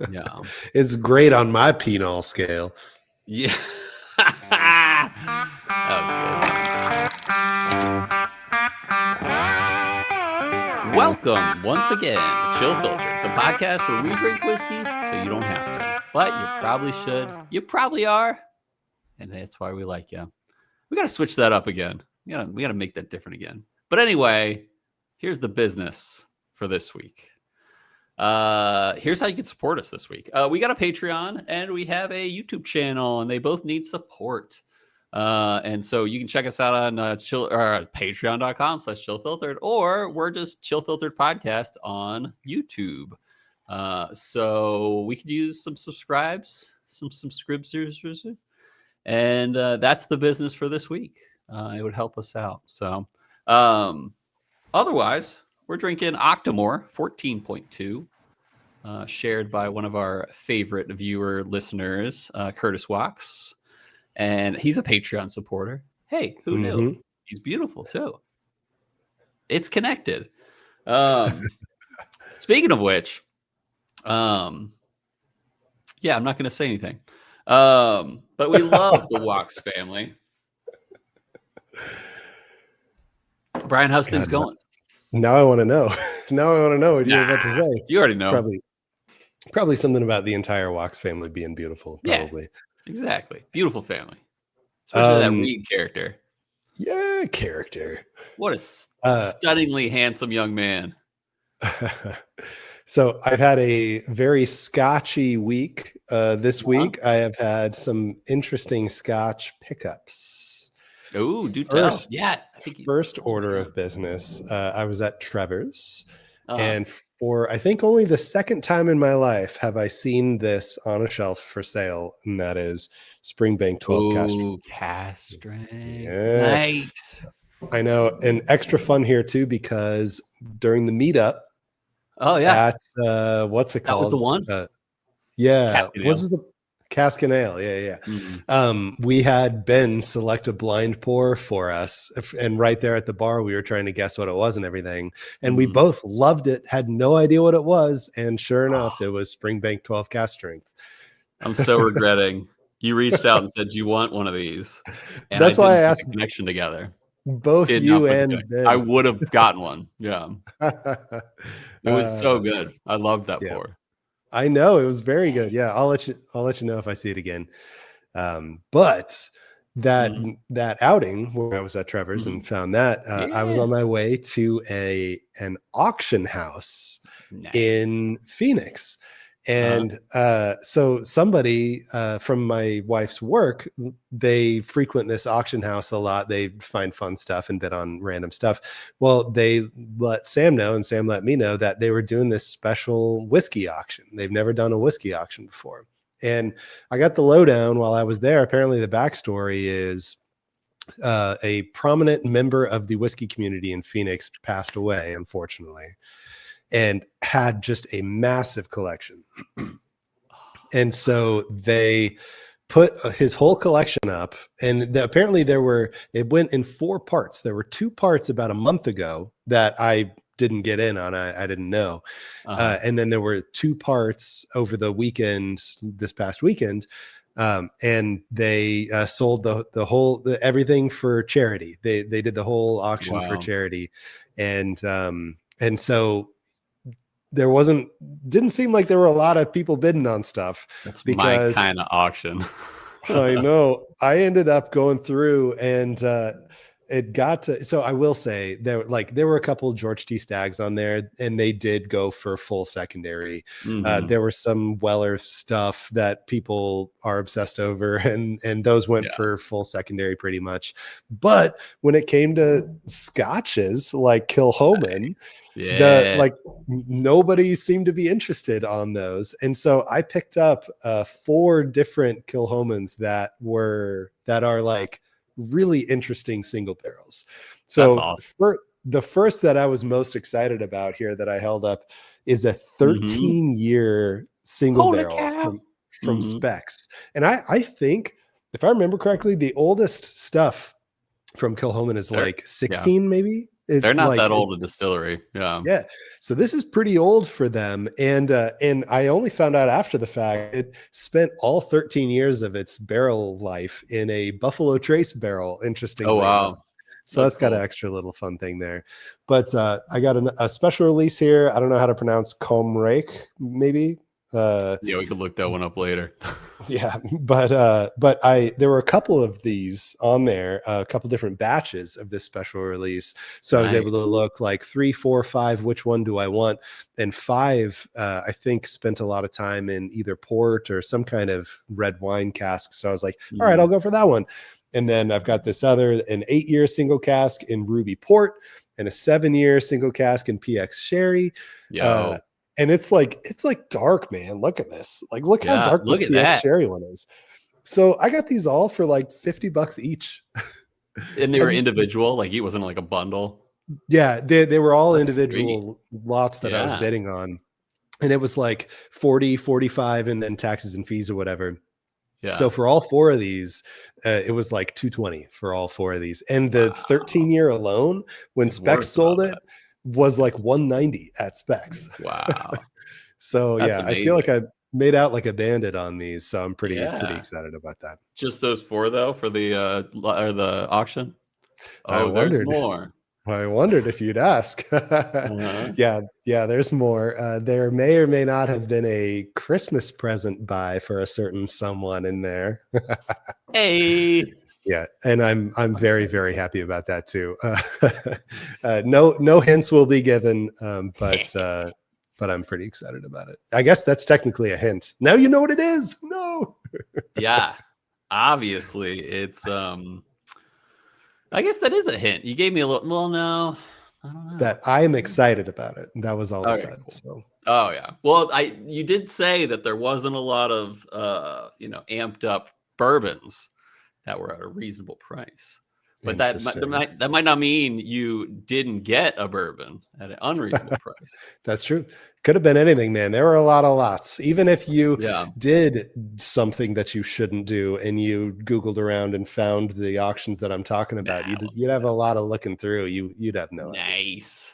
Yeah. It's great on my phenol scale. Yeah. That was good. Welcome once again to Chill Filtered, the podcast where we drink whiskey so you don't have to. But you probably should. You probably are. And that's why we like you. We got to switch that up again. We got to make that different again. But anyway, here's the business for this week. Here's how you can support us this week. We got a Patreon and we have a YouTube channel, and they both need support. And so you can check us out on patreon.com/chillfiltered, or we're just Chill Filtered Podcast on YouTube. So we could use some subscribers, and that's the business for this week. It would help us out. So otherwise, we're drinking Octomore 14.2, shared by one of our favorite viewer listeners, Curtis Wax. And he's a Patreon supporter. Hey, who knew? He's beautiful too. It's connected. Speaking of which, I'm not going to say anything. But we love the Wax family. Brian, how's things going? Now I want to know. Now I want to know what you're about to say. You already know. Probably something about the entire Wax family being beautiful. Probably. Yeah, exactly. Beautiful family. Especially that Reed character. Yeah, character. What a stunningly handsome young man. So I've had a very Scotchy week this week. I have had some interesting Scotch pickups. Oh, do tell. Yeah. First order of business, I was at Trevor's. And for, I think, only the second time in my life have I seen this on a shelf for sale, and that is Springbank 12 cask strength. Cask strength. Yeah. Nice. I know. And extra fun here, too, because during the meetup, at, what's it called? That was the one? What was the Cask and Ale? Yeah. Mm-hmm. We had Ben select a blind pour for us, and right there at the bar, we were trying to guess what it was and everything. And we both loved it, had no idea what it was, and sure enough, it was Springbank 12 cask strength. I'm so regretting. You reached out and said you want one of these. And that's why I asked the connection together. Both you and Ben. I would have gotten one. Yeah. It was so good. I loved that pour. I know, it was very good. Yeah, I'll let you know if I see it again. But that outing where I was at Trevor's and found that I was on my way to an auction house in Phoenix. And so somebody from my wife's work, they frequent this auction house a lot. They find fun stuff and bid on random stuff. Well, they let Sam know, and Sam let me know that they were doing this special whiskey auction. They've never done a whiskey auction before. And I got the lowdown while I was there. Apparently the backstory is a prominent member of the whiskey community in Phoenix passed away, unfortunately, and had just a massive collection. And so they put his whole collection up, and apparently it went in 4 parts. There were 2 parts about a month ago that I didn't get in on. I didn't know. And then there were 2 parts over the weekend, this past weekend. And they sold the whole everything for charity. They did the whole auction for charity. And so didn't seem like there were a lot of people bidding on stuff. That's my kind of auction. I know. I ended up going through, and it got to, so I will say there were a couple of George T. Staggs on there, and they did go for full secondary. There were some Weller stuff that people are obsessed over, and those went for full secondary pretty much. But when it came to scotches like Kilchoman, nobody seemed to be interested on those. And so I picked up 4 different Kilchomans that are like really interesting single barrels. So awesome. The first that I was most excited about here that I held up is a 13-year single barrel from Specs. And I think, if I remember correctly, the oldest stuff from Kilchoman is like 16 maybe They're not like that old a distillery. Yeah. yeah. So this is pretty old for them. And I only found out after the fact it spent all 13 years of its barrel life in a Buffalo Trace barrel, Oh, interestingly enough. wow. So That's that's got cool. an extra little fun thing there. But I got a special release here. I don't know how to pronounce comb rake, maybe. Yeah, we could look that one up later. Yeah, but there were a couple of these on there, a couple different batches of this special release. So I was able to look like 3, 4, 5, which one do I want? And 5, I think spent a lot of time in either port or some kind of red wine cask. So I was like, all right, I'll go for that one. And then I've got this other, an 8-year single cask in Ruby Port and a 7-year single cask in PX Sherry. Yo. And it's like dark, man. Look at this. Like, look how dark this look at PX that. Sherry one is. So I got these all for like $50 each. And they were individual, like it wasn't like a bundle. Yeah, they were all That's individual lots that I was bidding on. And it was like 40, 45, and then taxes and fees or whatever. Yeah. So for all 4 of these, it was like $220 for all 4 of these. And the 13-year alone, when Specs sold it, was like $190 at Specs. Wow. So that's amazing. I feel like I made out like a bandit on these. So I'm pretty excited about that. Just those 4 though for the auction? Oh, there's more. I wondered if you'd ask. Yeah, there's more. There may or may not have been a Christmas present buy for a certain someone in there. Hey. Yeah, and I'm very, very happy about that too. No hints will be given, but I'm pretty excited about it. I guess that's technically a hint. Now you know what it is. No. Yeah, obviously it's I guess that is a hint. You gave me a little. Well, no, I don't know. That I am excited about it. That was all I said. Cool. So. Oh yeah. Well, you did say that there wasn't a lot of amped up bourbons that were at a reasonable price, but that might not mean you didn't get a bourbon at an unreasonable price. That's true. Could have been anything, man. There were a lot of lots. Even if you did something that you shouldn't do and you Googled around and found the auctions that I'm talking about, you'd have a lot of looking through. You'd have no idea. Nice.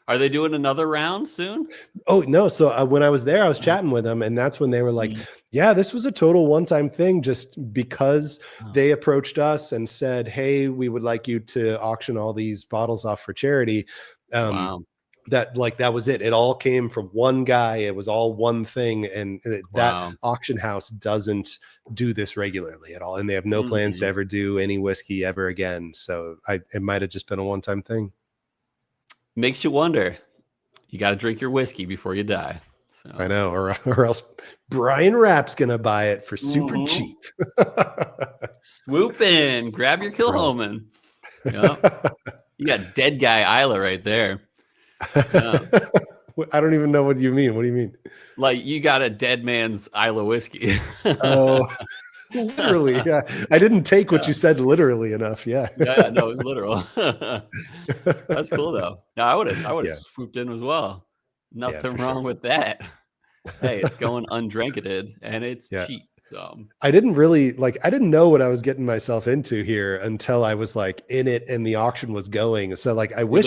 Are they doing another round soon? Oh, no. So when I was there, I was chatting with them, and that's when they were like, yeah, this was a total one-time thing just because they approached us and said, hey, we would like you to auction all these bottles off for charity. Wow. That was it. It all came from one guy. It was all one thing. And that auction house doesn't do this regularly at all. And they have no plans to ever do any whiskey ever again. So it might've just been a one-time thing. Makes you wonder. You got to drink your whiskey before you die. So. I know, or else Bryan Rapp's gonna buy it for super cheap. Swoop in, grab your Kilhoman. Yep. You got dead guy Isla right there. Yeah. I don't even know what you mean. What do you mean? Like you got a dead man's Isla whiskey. Oh. Literally, yeah. I didn't take what you said literally enough. Yeah. Yeah, no, it was literal. That's cool though. No, I would have swooped in as well. Nothing wrong with that. Hey, it's going undranketed and it's cheap. So I didn't know what I was getting myself into here until I was like in it and the auction was going. So like I wish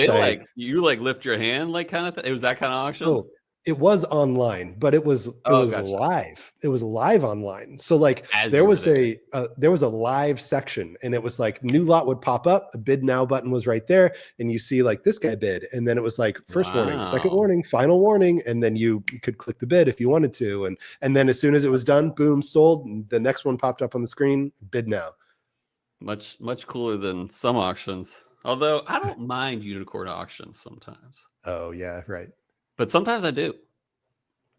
you lift your hand kind of thing. It was that kind of auction. Oh, it was online, but it was live. It was live online. So like there was a live section, and it was like new lot would pop up. A bid now button was right there, and you see like this guy bid, and then it was like first warning, second warning, final warning, and then you could click the bid if you wanted to, and then as soon as it was done, boom, sold. And the next one popped up on the screen. Bid now. Much cooler than some auctions. Although I don't mind unicorn auctions sometimes. Oh yeah, right. But sometimes I do.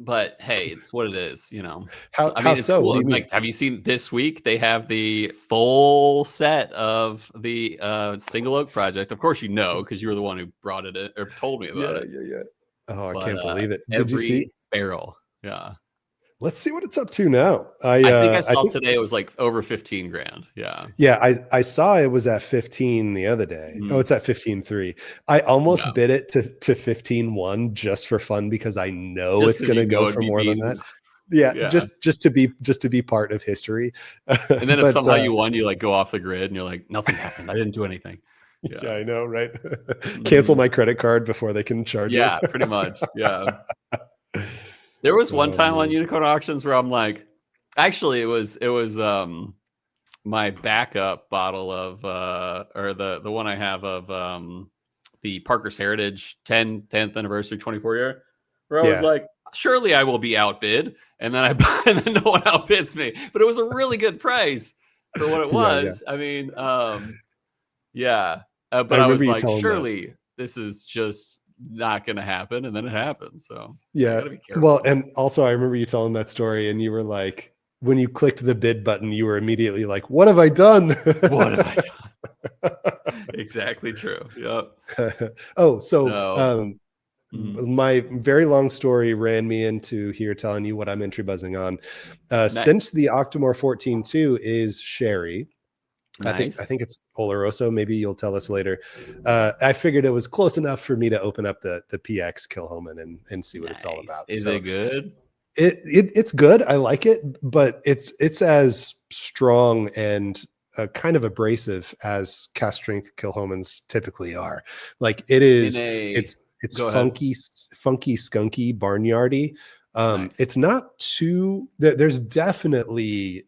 But hey, it's what it is, How it's so? Cool. Like, have you seen this week? They have the full set of the Single Oak Project. Of course, because you were the one who brought it in, or told me about it. Yeah. Oh, I can't believe it. Did you see barrel? Yeah. Let's see what it's up to now. I think I saw today it was like over 15 grand. Yeah. Yeah. I saw it was at 15 the other day. Oh, it's at 15.3. I almost bid it to 15.1 just for fun because I know it's going to go for more than that. Yeah. Just to be part of history. And then if somehow you won, you like go off the grid and you're like, nothing happened. I didn't do anything. Yeah, I know, right? Cancel my credit card before they can charge you. Yeah, pretty much. Yeah. There was one time on Unicorn Auctions where I'm like, actually, it was my backup bottle of or the one I have of the Parker's Heritage 10th anniversary 24 year, where I was like, surely I will be outbid, and then I buy, and then no one outbids me. But it was a really good price for what it was. I mean, but I was like, surely this is just not going to happen, and then it happened. So yeah, gotta be careful. Well, and also I remember you telling that story, and you were like, when you clicked the bid button, you were immediately like, what have I done? What have I done? Exactly true. Yep. My very long story ran me into here telling you what I'm entry buzzing on. Nice. Since the Octomore 14.2 is sherry, nice. I think it's Oloroso. Maybe you'll tell us later. I figured it was close enough for me to open up the PX Kilchoman and see what it's all about. Is it good? It's good. I like it, but it's as strong and kind of abrasive as cast strength Kilchomans typically are. Like it is. It's funky, skunky, barnyardy. Nice. It's not too. There's definitely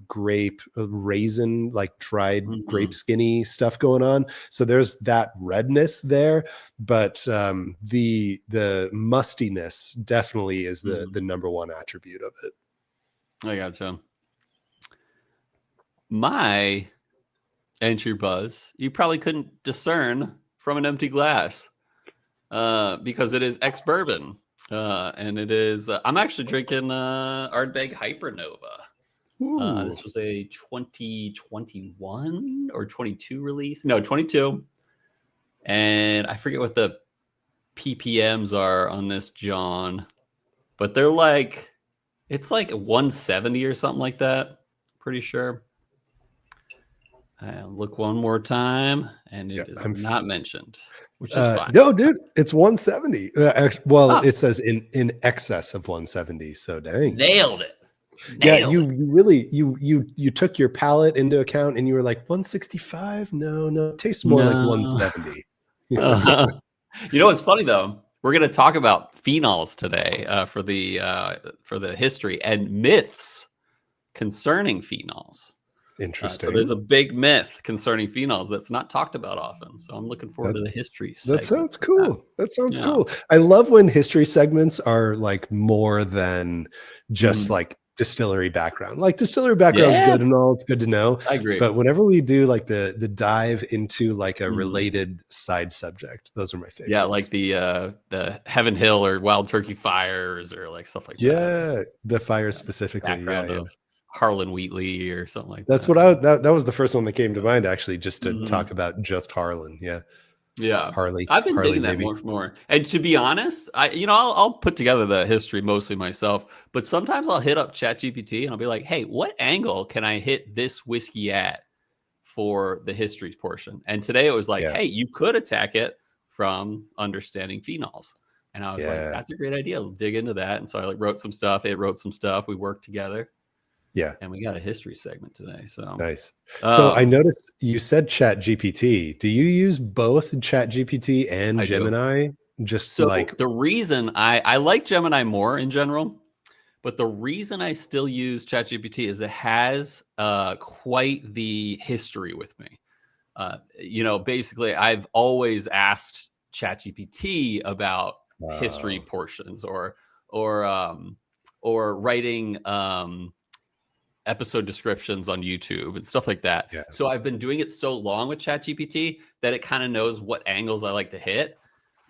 grape, raisin, like dried grape skinny stuff going on. So there's that redness there, but the mustiness definitely is the number one attribute of it. I gotcha. My entry buzz, you probably couldn't discern from an empty glass, because it is ex-bourbon. And it is, I'm actually drinking Ardbeg Hypernova. This was a 2021 or 22 release. No, 22. And I forget what the PPMs are on this John, but they're like, it's like 170 or something like that. Pretty sure. Look one more time, and it is not mentioned, which is fine. No, dude, it's 170. It says in excess of 170. So dang, nailed it. You really you took your palate into account, and you were like 165. No, it tastes more like 170. You know what's funny though? We're going to talk about phenols today for the history and myths concerning phenols. Interesting. So there's a big myth concerning phenols that's not talked about often. So I'm looking forward to the history segment. That sounds cool. That sounds cool. I love when history segments are like more than just like distillery background. Like distillery background's good and all, it's good to know. I agree. But whenever we do like the dive into like a related side subject, those are my favorites. Yeah, like the Heaven Hill or Wild Turkey Fires or like stuff like that. Yeah, the fires specifically. Of Harlan Wheatley or something like that. That's what that was the first one that came to mind, actually, just to talk about just Harlan. Yeah, Harley. I've been digging that more. And to be honest, I'll put together the history mostly myself, but sometimes I'll hit up ChatGPT and I'll be like, hey, what angle can I hit this whiskey at for the history portion? And today it was like, hey, you could attack it from understanding phenols. And I was like, that's a great idea. I'll dig into that. And so I wrote some stuff. It wrote some stuff. We worked together. Yeah. And we got a history segment today. So nice. So I noticed you said ChatGPT. Do you use both ChatGPT and Gemini? Just so like the reason I like Gemini more in general, but the reason I still use ChatGPT is it has quite the history with me. Basically I've always asked ChatGPT about history portions or writing episode descriptions on YouTube and stuff like that. Yeah. So I've been doing it so long with ChatGPT that it kind of knows what angles I like to hit.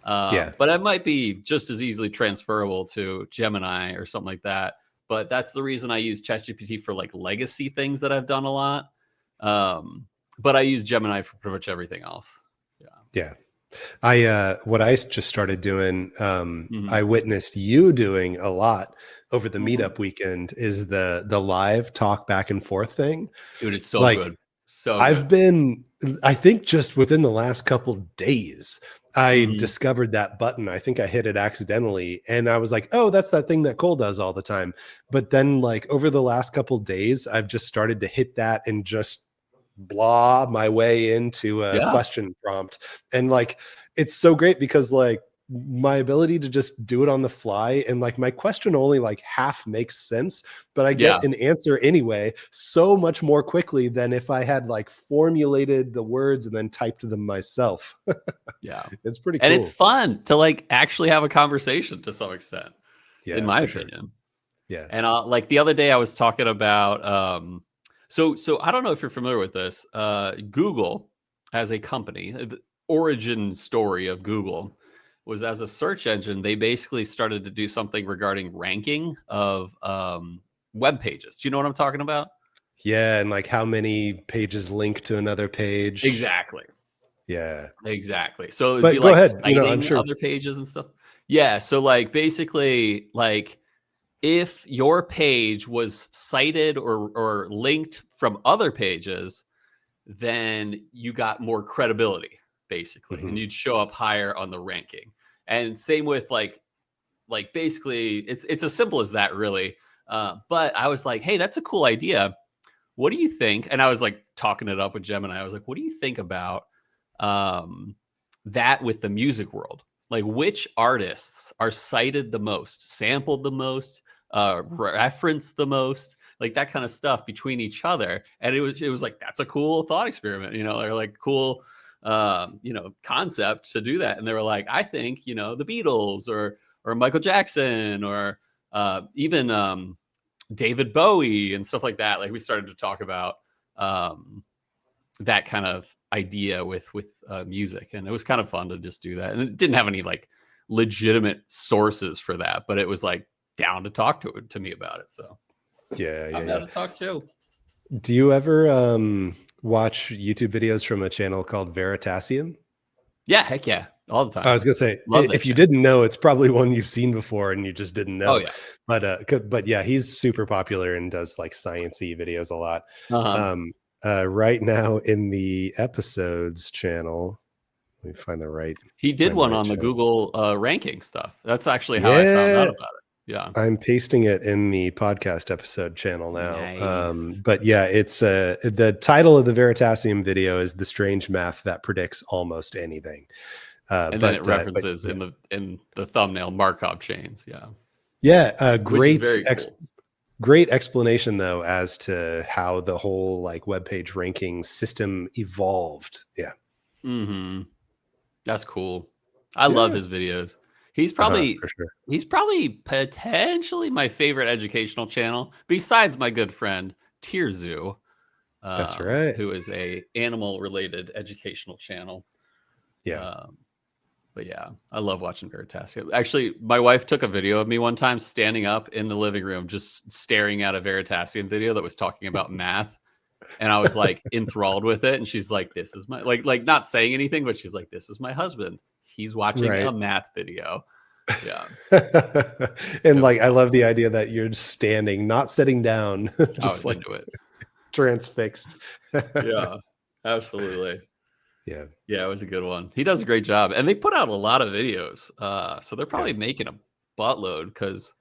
But it might be just as easily transferable to Gemini or something like that. But that's the reason I use ChatGPT for like legacy things that I've done a lot. But I use Gemini for pretty much everything else. Yeah. What I just started doing, I witnessed you doing a lot over the meetup weekend is the live talk back and forth thing. Dude, it's so good. So I think just within the last couple days, I discovered that button. I think I hit it accidentally and I was like, oh, that's that thing that Cole does all the time. But then like over the last couple days, I've just started to hit that and just blah my way into a Yeah. question prompt. And like, it's so great because like my ability to just do it on the fly, and like my question only like half makes sense, but I Yeah. get an answer anyway so much more quickly than if I had like formulated the words and then typed them myself. Yeah. It's pretty And it's cool. fun to like actually have a conversation to some extent, in Yeah, my for sure. opinion. Yeah. And like the other day I was talking about so I don't know if you're familiar with this. Google as a company, the origin story of Google was as a search engine, they basically started to do something regarding ranking of web pages. Do you know what I'm talking about? Yeah, and like how many pages link to another page. Exactly. Yeah. Exactly. So it'd be But go like ahead, I'm citing sure. other pages and stuff. Yeah. So like basically like if your page was cited or linked from other pages, then you got more credibility, basically, and Mhm. you'd show up higher on the ranking. And same with like basically, it's as simple as that, really. But I was like, hey, that's a cool idea. What do you think? And I was like talking it up with Gemini. I was like, what do you think about um, that with the music world? Like, which artists are cited the most, sampled the most, referenced the most, like that kind of stuff between each other? And it was like that's a cool thought experiment, or like cool, concept to do that. And they were like, I think the Beatles or Michael Jackson or even David Bowie and stuff like that. Like we started to talk about um, that kind of idea with music, and it was kind of fun to just do that. And it didn't have any like legitimate sources for that, but it was like down to talk to me about it. So Yeah, yeah, I'm down yeah. to talk too. Do you ever watch YouTube videos from a channel called Veritasium? Yeah, heck yeah, all the I time. was gonna say, Love that if you channel. didn't know, it's probably one you've seen before and you just didn't Oh know. yeah. But yeah, he's super popular and does like sciencey videos a lot. Uh-huh. Um, right now in the episodes channel, let me He did find the one right on the channel. Google ranking stuff. That's actually how I found out Yeah, about it. Yeah. I'm pasting it in the podcast episode channel now. Nice. But yeah, it's the title of the Veritasium video is "The Strange Math That Predicts Almost Anything." And then it But references yeah, in the thumbnail Markov chains. Yeah. yeah, Which is very cool. great explanation though as to how the whole like web page ranking system evolved. Yeah, That's cool. I love yeah, his videos. He's probably for sure. he's probably potentially my favorite educational channel, besides my good friend Tierzoo, That's right. who is a animal related educational channel. Yeah. Um, but yeah, I love watching Veritasium. Actually, my wife took a video of me one time standing up in the living room, just staring at a Veritasium video that was talking about math. And I was like enthralled with it. And she's like, this is my like not saying anything, but she's like, this is my husband. He's watching a Right. math video. Yeah. And It was like I fun. love the idea that you're standing, not sitting down, I just was like into it. transfixed. Yeah. Absolutely. Yeah. Yeah, it was a good one. He does a great job. And they put out a lot of videos. So they're Yeah. probably making a buttload because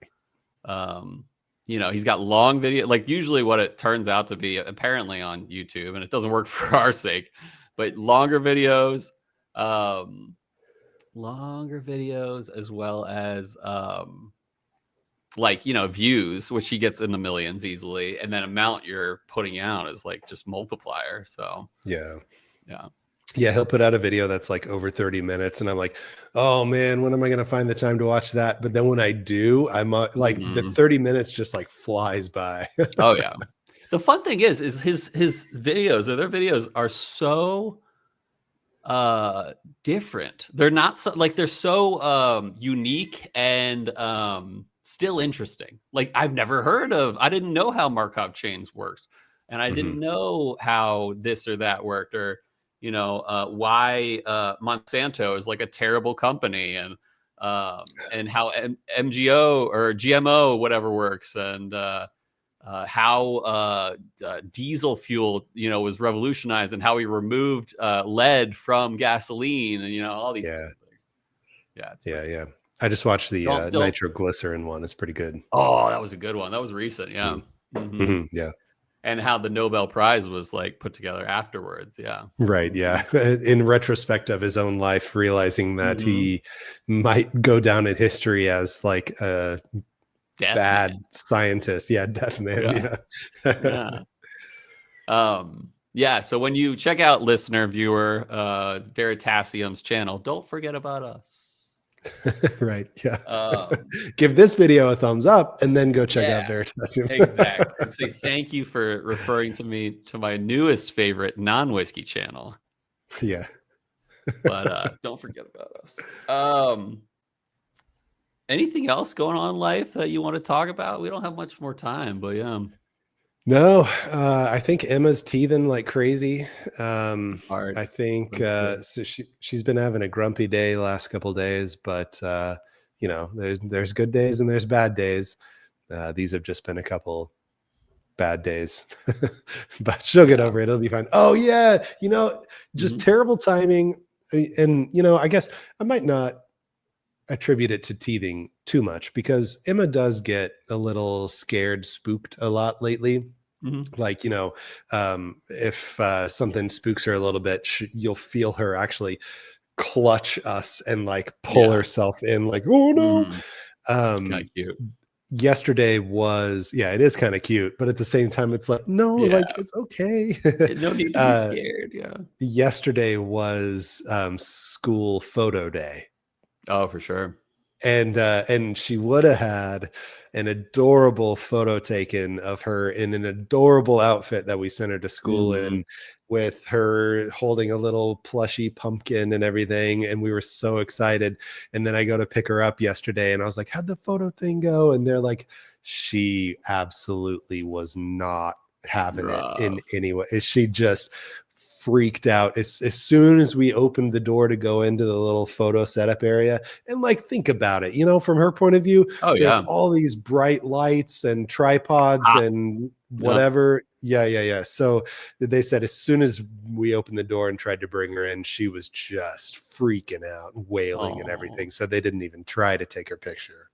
um he's got long video, like usually what it turns out to be apparently on YouTube, and it doesn't work for our sake, but um longer videos as well as like views, which he gets in the millions easily, and then amount you're putting out is like just multiplier. So Yeah. yeah. Yeah, he'll put out a video that's like over 30 minutes and I'm like, "Oh man, when am I going to find the time to watch that?" But then when I do, I'm like the Mhm. 30 minutes just like flies by. Oh yeah. The fun thing is his videos, or their videos, are so different. They're not so like they're so unique and still interesting. Like I didn't know how Markov chains works, and I Mhm. didn't know how this or that worked, or why Monsanto is like a terrible company, and how MGO or GMO whatever works, and how diesel fuel, was revolutionized, and how we removed lead from gasoline, and all these Yeah. different things. Yeah, it's Yeah, pretty yeah. cool. I just watched the Don't. nitroglycerin one. It's pretty good. Oh, that was a good one. That was recent. Yeah. Mhm. Hmm. Mhm. Yeah. and how the Nobel Prize was like put together afterwards. Yeah. Right. Yeah. In retrospect of his own life, realizing that he might go down in history as like a Death bad man. scientist. Yeah. Death man. Yeah. Yeah. So when you check out listener, viewer, Veritasium's channel, don't forget about us. Right. Yeah. Give this video a thumbs up and then go check out Yeah, Veritasium. exactly. And say thank you for referring to me to my newest favorite non-whiskey channel. Yeah. But don't forget about us. Anything else going on in life that you want to talk about? We don't have much more time, but yeah. No, I think Emma's teething like crazy. Hard. I think so she's been having a grumpy day last couple of days, but you know, there's good days and there's bad days. These have just been a couple bad days, but she'll get over it. It'll be fine. Oh yeah, you know, just terrible timing, and you know, I guess I might not attribute it to teething too much because Emma does get a little scared, spooked a lot lately. Like, you know, if something spooks her a little bit, you'll feel her actually clutch us and like pull herself in like, oh no. Kind of cute. Yesterday was, yeah, it is kind of cute, but at the same time, it's like, no, like it's okay. No need to be scared. Yeah. Yesterday was school photo day. Oh, for sure. And she would have had an adorable photo taken of her in an adorable outfit that we sent her to school in, with her holding a little plushy pumpkin and everything. And we were so excited. And then I go to pick her up yesterday and I was like, how'd the photo thing go? And they're like, she absolutely was not having it in any way. She just freaked out as soon as we opened the door to go into the little photo setup area. And like, think about it, you know, from her point of view, there's all these bright lights and tripods and whatever. Yeah. So they said as soon as we opened the door and tried to bring her in, she was just freaking out, wailing and everything. So they didn't even try to take her picture.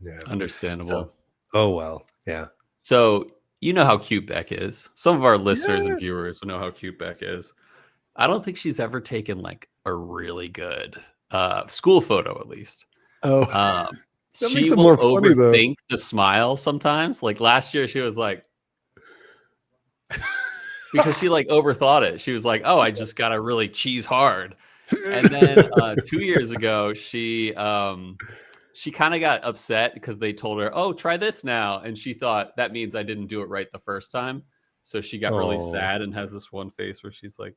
Yeah. Understandable. So, oh, well. Yeah. So you know how cute Beck is. Some of our listeners and viewers will know how cute Beck is. I don't think she's ever taken like a really good school photo, at least. Oh, she will overthink the smile sometimes. Like last year, she was like, because she like overthought it. She was like, oh, I just got to really cheese hard. And then 2 years ago, she kind of got upset because they told her, oh, try this now. And she thought that means I didn't do it right the first time. So she got really sad and has this one face where she's like,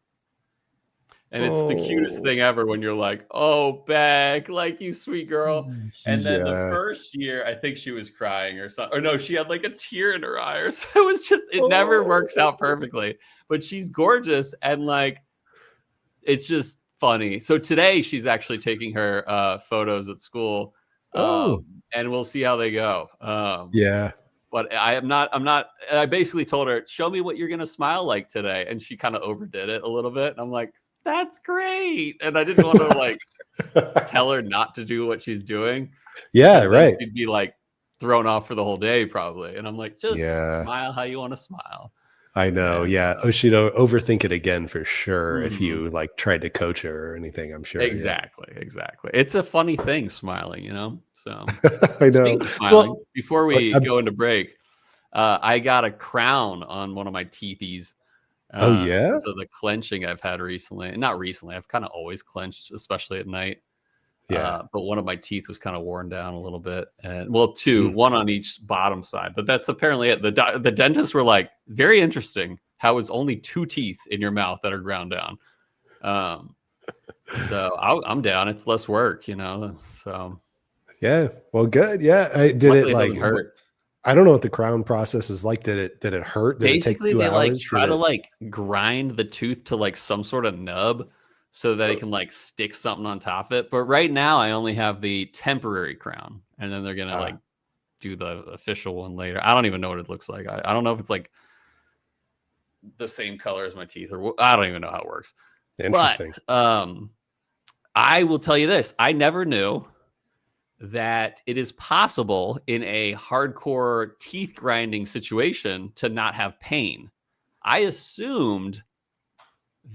and it's the cutest thing ever when you're like, oh, Beck, like you sweet girl. And then the first year, I think she was crying or something. Or no, she had like a tear in her eye or so. It was just, it never works out perfectly. But she's gorgeous and like, it's just funny. So today she's actually taking her photos at school. And we'll see how they go. But I basically told her, show me what you're going to smile like today. And she kind of overdid it a little bit. And I'm like, that's great. And I didn't want to like tell her not to do what she's doing. Yeah, right. She'd be like thrown off for the whole day probably. And I'm like, just smile how you want to smile. I know. Yeah. Oh, she'd overthink it again for sure if you like tried to coach her or anything, I'm sure. Exactly. It's a funny thing, smiling, you know? So I know. Speaking of smiling, before we go into break, I got a crown on one of my teethies. Because of the clenching I've had recently. Not recently, I've kind of always clenched, especially at night. But one of my teeth was kind of worn down a little bit. And well, one on each bottom side. But that's apparently it. The dentists were like, very interesting how it's only 2 teeth in your mouth that are ground down. So I'm down. It's less work, you know. So yeah, well, good. Yeah, did it like hurt? I don't know what the crown process is like. Did it hurt? Did Basically, it take 2 they like hours? try to like grind the tooth to like some sort of nub so that it can like stick something on top of it. But right now, I only have the temporary crown, and then they're gonna like do the official one later. I don't even know what it looks like. I don't know if it's like the same color as my teeth, or I don't even know how it works. Interesting. But I will tell you this: I never knew that it is possible in a hardcore teeth grinding situation to not have pain. I assumed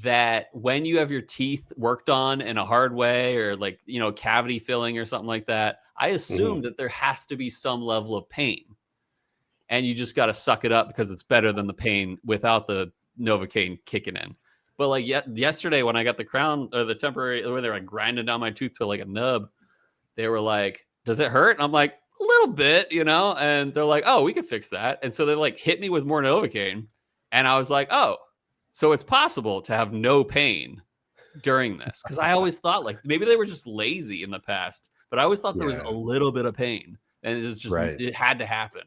that when you have your teeth worked on in a hard way, or like, cavity filling or something like that, I assumed that there has to be some level of pain, and you just got to suck it up because it's better than the pain without the Novocaine kicking in. But like yesterday when I got the crown or the temporary, where they were like grinding down my tooth to like a nub, they were like, does it hurt? And I'm like, a little bit, and they're like, oh, we could fix that. And so they like hit me with more Novocaine. And I was like, oh, so it's possible to have no pain during this. Because I always thought like maybe they were just lazy in the past, but I always thought there was a little bit of pain, and it was just, it had to happen.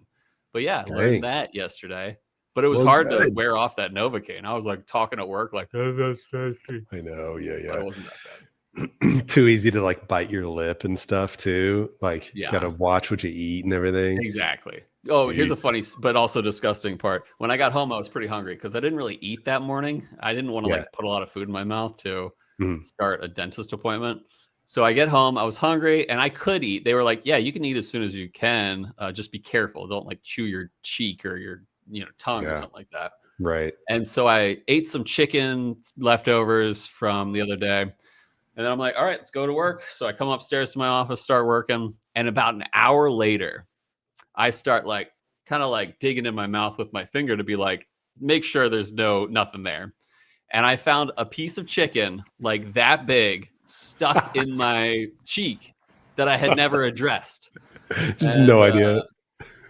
But yeah, I learned that yesterday. But it was hard to wear off that Novocaine. I was like talking at work like, that's I know, yeah. But it wasn't that bad. Too easy to like bite your lip and stuff too. Like, gotta watch what you eat and everything. Exactly. Oh, here's a funny but also disgusting part. When I got home, I was pretty hungry because I didn't really eat that morning. I didn't want to like put a lot of food in my mouth to start a dentist appointment. So I get home, I was hungry and I could eat. They were like, yeah, you can eat as soon as you can. Just be careful. Don't like chew your cheek or your tongue or something like that. Right. And so I ate some chicken leftovers from the other day. And then I'm like, all right, let's go to work. So I come upstairs to my office, start working. And about an hour later, I start like kind of like digging in my mouth with my finger to be like, make sure there's nothing there. And I found a piece of chicken like that big stuck in my cheek that I had never addressed. Just no idea.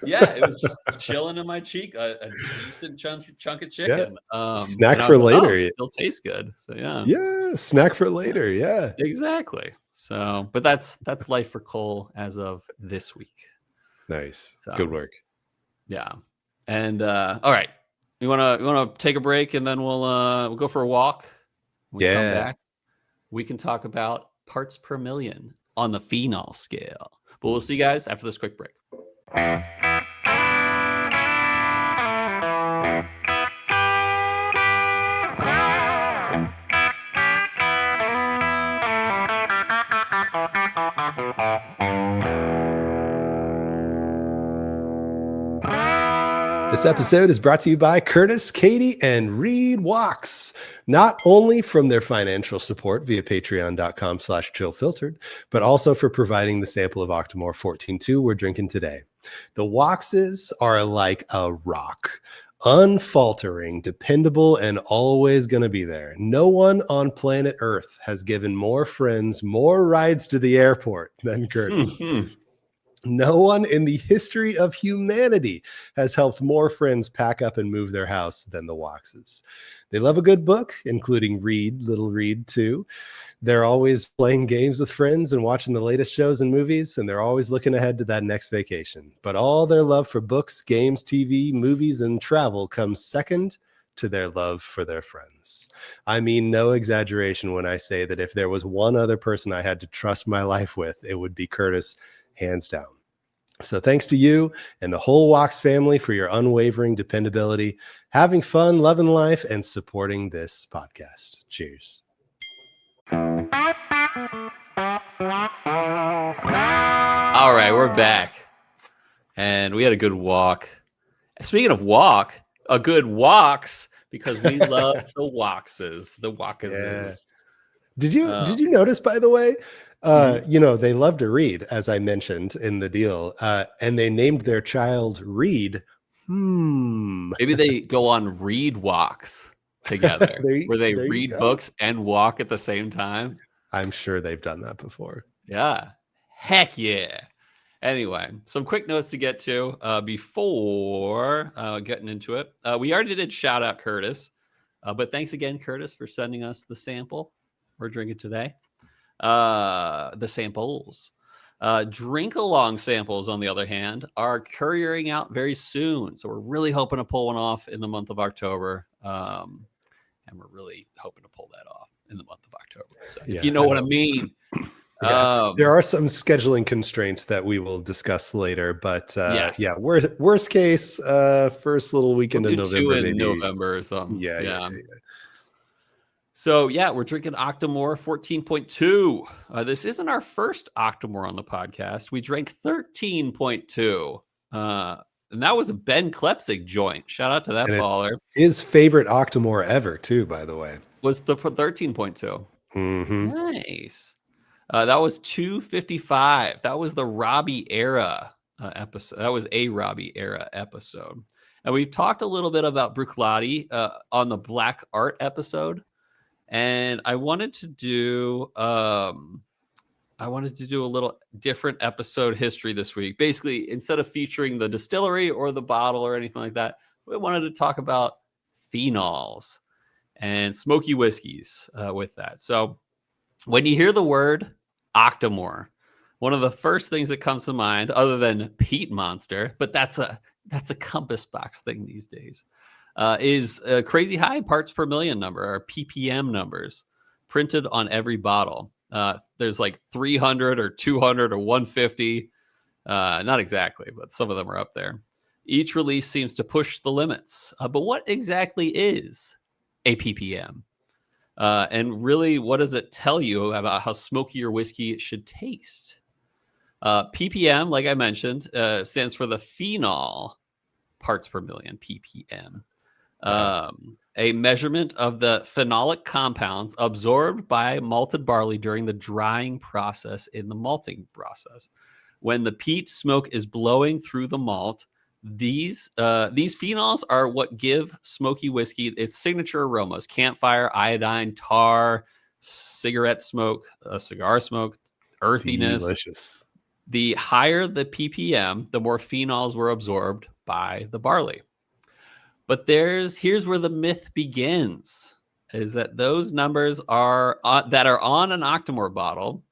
Yeah, it was just chilling in my cheek, a decent chunk of chicken. Snack for later. It still tastes good. So yeah, snack for later. Yeah, exactly. So, but that's life for Cole as of this week. Nice, good work. Yeah, and all right, we want to take a break and then we'll go for a walk. When we come back, we can talk about parts per million on the phenol scale. But we'll see you guys after this quick break. This episode is brought to you by Curtis, Katie, and Reed Walks, not only from their financial support via patreon.com/chillfiltered, but also for providing the sample of Octomore 14.2 we're drinking today. The Walkses are like a rock, unfaltering, dependable, and always going to be there. No one on planet Earth has given more friends more rides to the airport than Curtis. No one in the history of humanity has helped more friends pack up and move their house than the Walkses. They love a good book, including Little Reed too. They're always playing games with friends and watching the latest shows and movies, and they're always looking ahead to that next vacation. But all their love for books, games, TV, movies, and travel comes second to their love for their friends. I mean, no exaggeration when I say that if there was one other person I had to trust my life with, it would be Curtis, hands down. So thanks to you and the whole Walks family for your unwavering dependability, having fun, loving life, and supporting this podcast. Cheers. All right, we're back. And we had a good walk. Speaking of walk, a good walks, because we love the Walkses. The Walkses. Yeah. Did you notice, by the way, they love to read, as I mentioned in the deal, and they named their child Reed. Maybe they go on read walks together, where they read books and walk at the same time. I'm sure they've done that before. Yeah. Heck yeah. Anyway, some quick notes to get to before getting into it. We already did shout out Curtis, but thanks again, Curtis, for sending us the sample we're drinking today. The samples. Drink along samples, on the other hand, are couriering out very soon. So we're really hoping to pull one off in the month of October. And we're really hoping to pull that off in the month of October. So if you know what I mean. There are some scheduling constraints that we will discuss later, but worst case, first little weekend in November. November or something. Yeah. So yeah, we're drinking Octomore 14.2. This isn't our first Octomore on the podcast. We drank 13.2. And that was a Ben Klepsig joint. Shout out to that And it's baller. his favorite Octomore ever, too, by the way. Was the 13.2. Mm-hmm. Nice. That was 255. That was the Robbie era episode. That was a Robbie era episode. And we've talked a little bit about Bruichladdich on the Black Art episode. And I wanted to do a little different episode history this week. Basically, instead of featuring the distillery or the bottle or anything like that, we wanted to talk about phenols and smoky whiskeys with that. So when you hear the word Octomore, one of the first things that comes to mind, other than Peat Monster, but that's a compass box thing these days, is a crazy high parts per million number, or ppm numbers, printed on every bottle. There's like 300 or 200 or 150. Not exactly, but some of them are up there. Each release seems to push the limits. But what exactly is a ppm? And really, what does it tell you about how smoky your whiskey should taste? ppm, like I mentioned, stands for the phenol parts per million, ppm. A measurement of the phenolic compounds absorbed by malted barley during the drying process in the malting process. When the peat smoke is blowing through the malt, these phenols are what give smoky whiskey its signature aromas: campfire, iodine, tar, cigarette smoke, cigar smoke, earthiness. Delicious. The higher the ppm, the more phenols were absorbed by the barley. But here's where the myth begins, is that those numbers that are on an Octomore bottle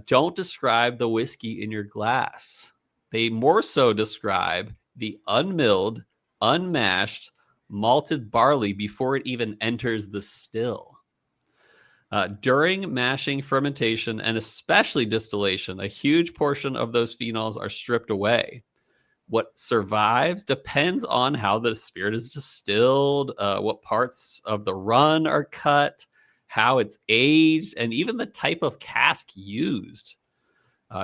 don't describe the whiskey in your glass. They more so describe the unmilled, unmashed, malted barley before it even enters the still. During mashing, fermentation, and especially distillation, a huge portion of those phenols are stripped away. What survives depends on how the spirit is distilled, what parts of the run are cut, how it's aged, and even the type of cask used.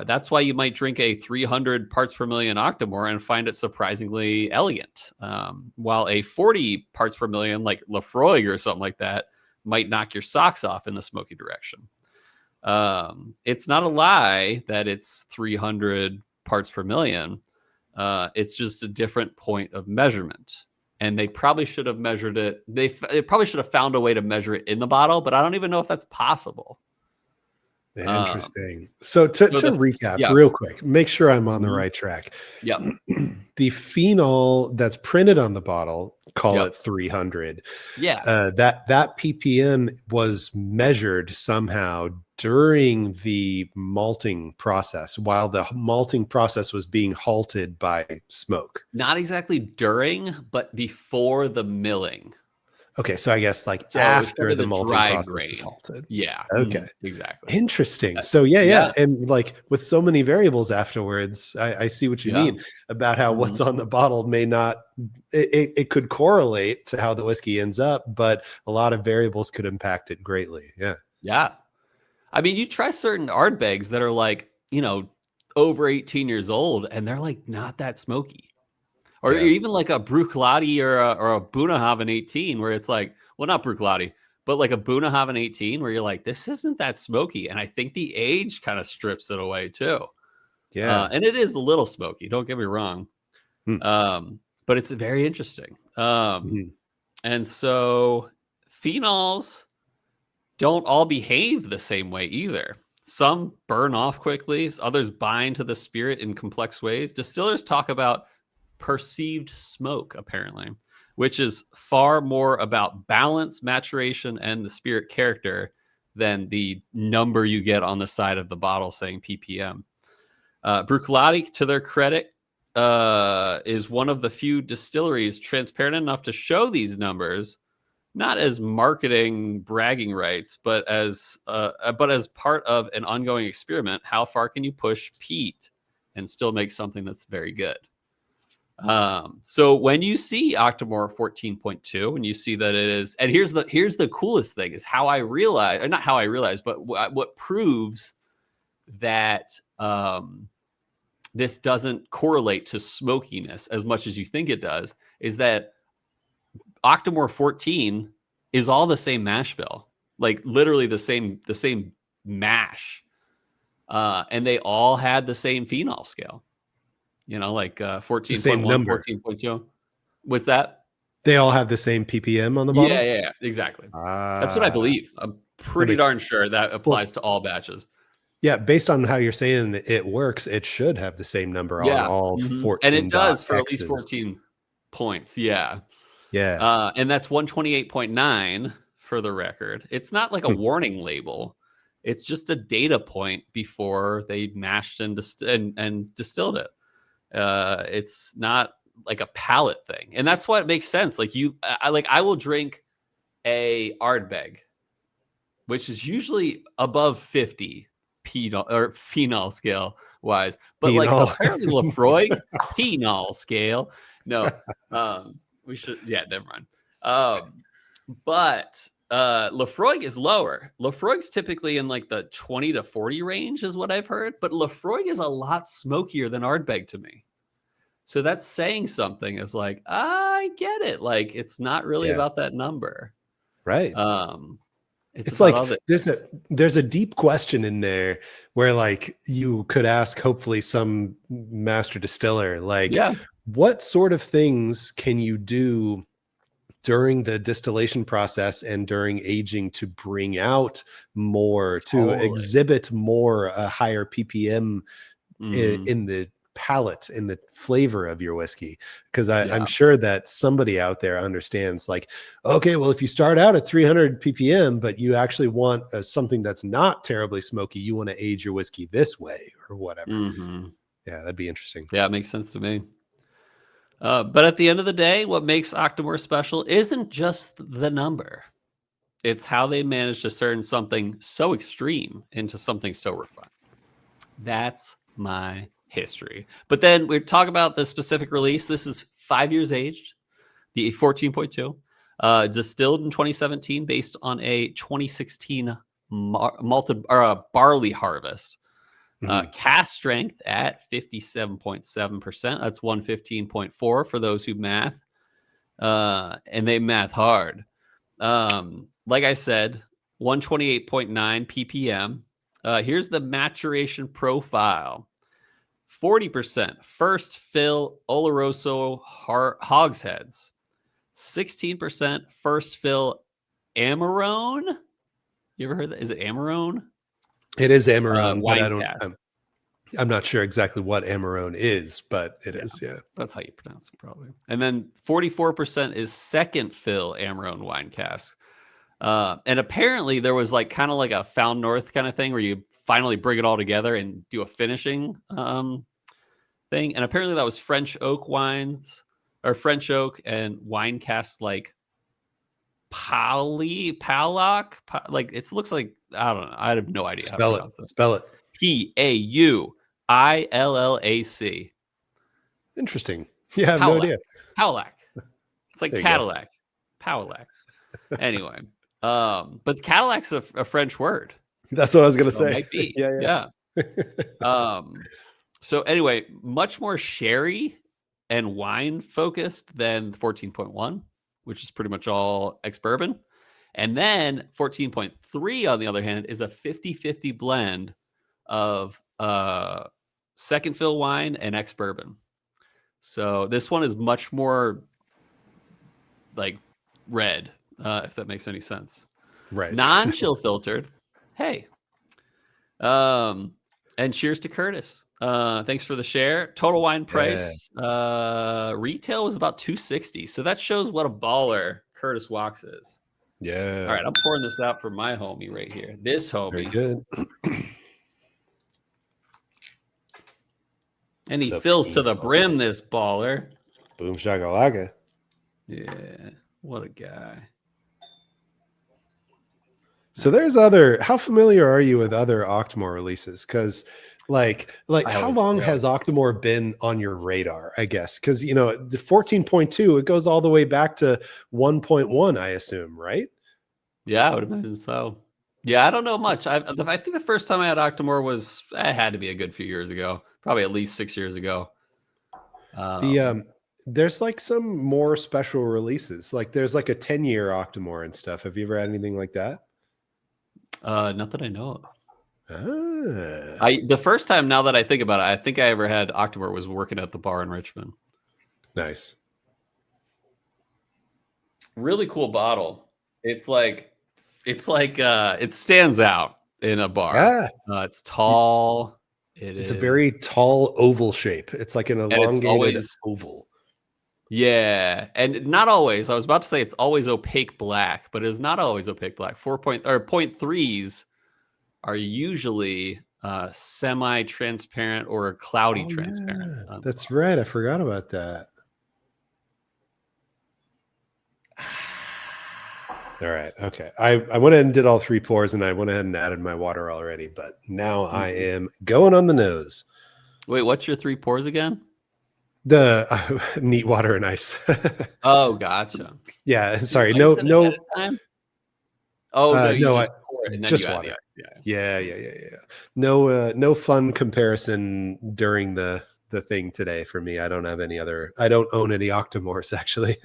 That's why you might drink a 300 parts per million Octomore and find it surprisingly elegant, while a 40 parts per million, like Lafroig or something like that, might knock your socks off in the smoky direction. It's not a lie that it's 300 parts per million. It's just a different point of measurement. And they probably should have measured it. They probably should have found a way to measure it in the bottle, but I don't even know if that's possible. Interesting. So to recap real quick, make sure I'm on the right track. Yep. The phenol that's printed on the bottle, call it 300. Yeah. That ppm was measured somehow during the malting process, while the malting process was being halted by smoke. Not exactly during, but before the milling. Okay, so I guess after the malting process is halted. Yeah. Okay. Exactly. Interesting. So yeah. And like with so many variables afterwards, I see what you mean about how what's on the bottle may not, it could correlate to how the whiskey ends up, but a lot of variables could impact it greatly. Yeah. Yeah. I mean, you try certain Ardbegs that are like, over 18 years old, and they're like not that smoky. Or even like a Bruichladdich or a Bunnahabhain 18, where it's like, well, not Bruichladdich, but like a Bunnahabhain 18, where you're like, this isn't that smoky. And I think the age kind of strips it away too. Yeah. And it is a little smoky, don't get me wrong. But it's very interesting. And so phenols don't all behave the same way either. Some burn off quickly, others bind to the spirit in complex ways. Distillers talk about perceived smoke, apparently, which is far more about balance, maturation, and the spirit character than the number you get on the side of the bottle saying ppm. Bruichladdich, to their credit, is one of the few distilleries transparent enough to show these numbers, not as marketing bragging rights, but as part of an ongoing experiment. How far can you push peat and still make something that's very good? So when you see Octomore 14.2 and you see that it is, and here's the coolest thing is how I realize, or not how I realize, but what proves that this doesn't correlate to smokiness as much as you think it does, is that Octomore 14 is all the same mash bill, like literally the same mash, and they all had the same phenol scale. Like 14.1, 14.2. What's that? They all have the same ppm on the bottle? Yeah, exactly. That's what I believe. I'm pretty darn sure that applies to all batches. Yeah, based on how you're saying it works, it should have the same number on all 14. And it does for at least 14 points. Yeah. And that's 128.9 for the record. It's not like a warning label. It's just a data point before they mashed and distilled it. It's not like a palate thing, and that's why it makes sense. Like I will drink a Ardbeg, which is usually above 50 phenol scale wise, but phenol. Like apparently Laphroaig phenol scale. No, we should. Yeah, never mind. But Laphroaig is lower. Laphroaig's typically in like the 20 to 40 range is what I've heard, but Laphroaig is a lot smokier than Ardbeg to me. So that's saying something. It's like, I get it. Like, it's not really about that number. Right. It's like there's a deep question in there where like you could ask hopefully some master distiller, like, what sort of things can you do during the distillation process and during aging to bring out more, to exhibit more, a higher ppm in the palate, in the flavor of your whiskey? Because I'm sure that somebody out there understands, like, okay, well, if you start out at 300 ppm, but you actually want something that's not terribly smoky, you want to age your whiskey this way or whatever. Yeah, that'd be interesting. Yeah, it makes sense to me. But at the end of the day, what makes Octomore special isn't just the number. It's how they managed to turn something so extreme into something so refined. That's my history. But then we talk about the specific release. This is 5 years aged, the 14.2, distilled in 2017 based on a 2016 malted or barley harvest. Cast strength at 57.7%. That's 115.4 for those who math. And they math hard. Like I said, 128.9 ppm. Here's the maturation profile. 40% first fill Oloroso hogsheads. 16% first fill Amarone. You ever heard that? Is it Amarone? It is Amarone, but I'm not sure exactly what Amarone is, but it is. Yeah, that's how you pronounce it, probably. And then 44% is second fill Amarone wine cask. And apparently there was like kind of like a Found North kind of thing where you finally bring it all together and do a finishing thing. And apparently that was French oak wines, or French oak and wine casks like Paullac. Like it looks like, I don't know. I have no idea. Spell it. Spell it. Paullac. Interesting. Yeah, I have no idea. Paullac. It's like Cadillac. Paullac. Anyway, but Cadillac's a French word. That's what I was gonna say. It might be. Yeah. So anyway, much more sherry and wine focused than 14.1, which is pretty much all ex-bourbon. And then 14.3, on the other hand, is a 50-50 blend of second fill wine and ex-bourbon. So this one is much more like red, if that makes any sense. Right. Non-chill filtered. Hey. And cheers to Curtis. Thanks for the share. Total wine price. Retail was about $260. So that shows what a baller Curtis Wax is. Yeah. All right, I'm pouring this out for my homie right here. This homie. Very good. And he fills to the brim, this baller. Boom shakalaka. Yeah, what a guy. So there's other, how familiar are you with other Octomore releases? Because Like how long has Octomore been on your radar, I guess? Because, you know, the 14.2, it goes all the way back to 1.1, I assume, right? Yeah, I would imagine so. Yeah, I don't know much. I think the first time I had Octomore was, it had to be a good few years ago, probably at least 6 years ago. There's like some more special releases. Like there's like a 10-year Octomore and stuff. Have you ever had anything like that? Not that I know of. Ah. The first time, now that I think about it, I think I ever had Octomore was working at the bar in Richmond. Nice. Really cool bottle. It stands out in a bar. Yeah. It's tall. It's a very tall oval shape. It's like an elongated oval. Yeah, and not always. I was about to say it's always opaque black, but it's not always opaque black. 0.3s are usually semi-transparent or cloudy transparent. Yeah. That's right. I forgot about that. All right. Okay. I went ahead and did all 3 pours, and I went ahead and added my water already, but now I am going on the nose. Wait, what's your 3 pours again? The neat water and ice. Oh, gotcha. Yeah. Sorry. No. Oh, no, no, just pour it and then just you add water. the ice. Yeah. No, no fun comparison during the thing today for me. I don't have any other. I don't own any Octomores actually.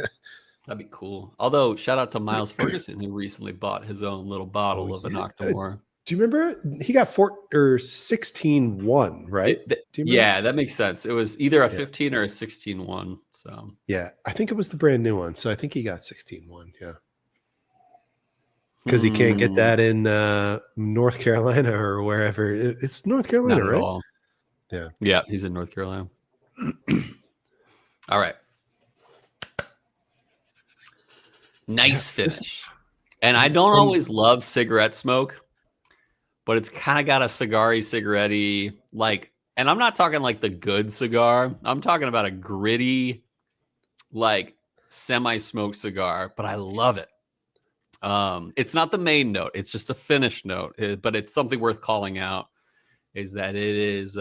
That'd be cool. Although, shout out to Miles Ferguson, who recently bought his own little bottle of an Octomore. Do you remember? He got 16-1, right? Yeah, that makes sense. It was either a 15 or a 16-1. So yeah, I think it was the brand new one. So I think he got 16-1. Yeah, because he can't get that in North Carolina or wherever. It's North Carolina, right? All. Yeah, he's in North Carolina. All right. Nice finish. And I don't always love cigarette smoke, but it's kind of got a cigar-y, cigarette-y, like, and I'm not talking like the good cigar. I'm talking about a gritty, like semi-smoked cigar, but I love it. It's not the main note. It's just a finish note, but it's something worth calling out is that it is,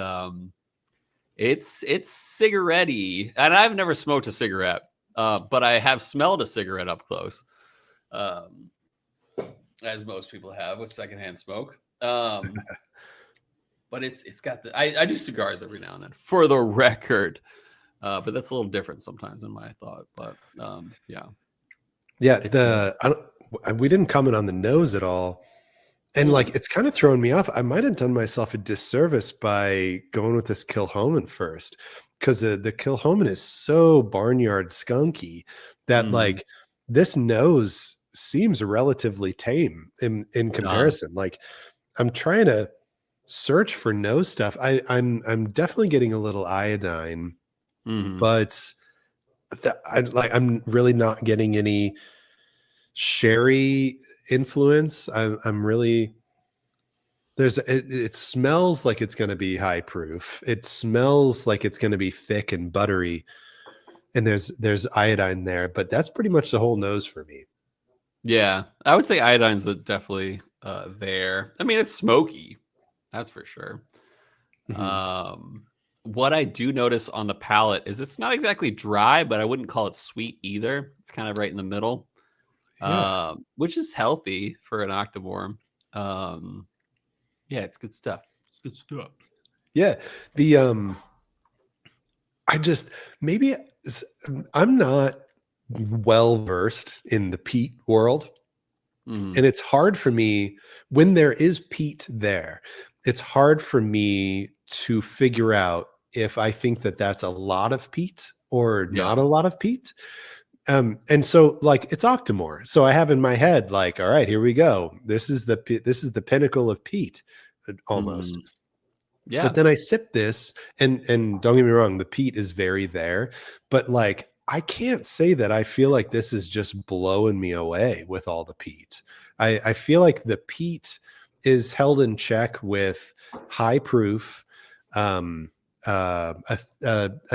it's cigarette-y. And I've never smoked a cigarette. But I have smelled a cigarette up close, as most people have with secondhand smoke. But it's got the. I do cigars every now and then, for the record, but that's a little different sometimes than I thought. But yeah. We didn't comment on the nose at all, and like it's kind of throwing me off. I might have done myself a disservice by going with this Kilchoman first. Because the Kilchoman is so barnyard skunky that like this nose seems relatively tame in comparison. Like I'm trying to search for nose stuff. I'm definitely getting a little iodine, but I'm really not getting any sherry influence. I'm really. It smells like it's going to be high proof. It smells like it's going to be thick and buttery, and there's iodine there, but that's pretty much the whole nose for me. Yeah, I would say iodine's definitely there. I mean, it's smoky, that's for sure. What I do notice on the palate is it's not exactly dry, but I wouldn't call it sweet either. It's kind of right in the middle, which is healthy for an Octomore. Yeah, it's good stuff. It's good stuff. Yeah. I'm not well versed in the peat world. And it's hard for me when there is peat there. It's hard for me to figure out if I think that that's a lot of peat or not a lot of peat. And so like it's Octomore. So I have in my head, like, all right, here we go. This is the pinnacle of peat almost. Yeah. But then I sip this and don't get me wrong, the peat is very there, but like, I can't say that I feel like this is just blowing me away with all the peat. I feel like the peat is held in check with high proof, a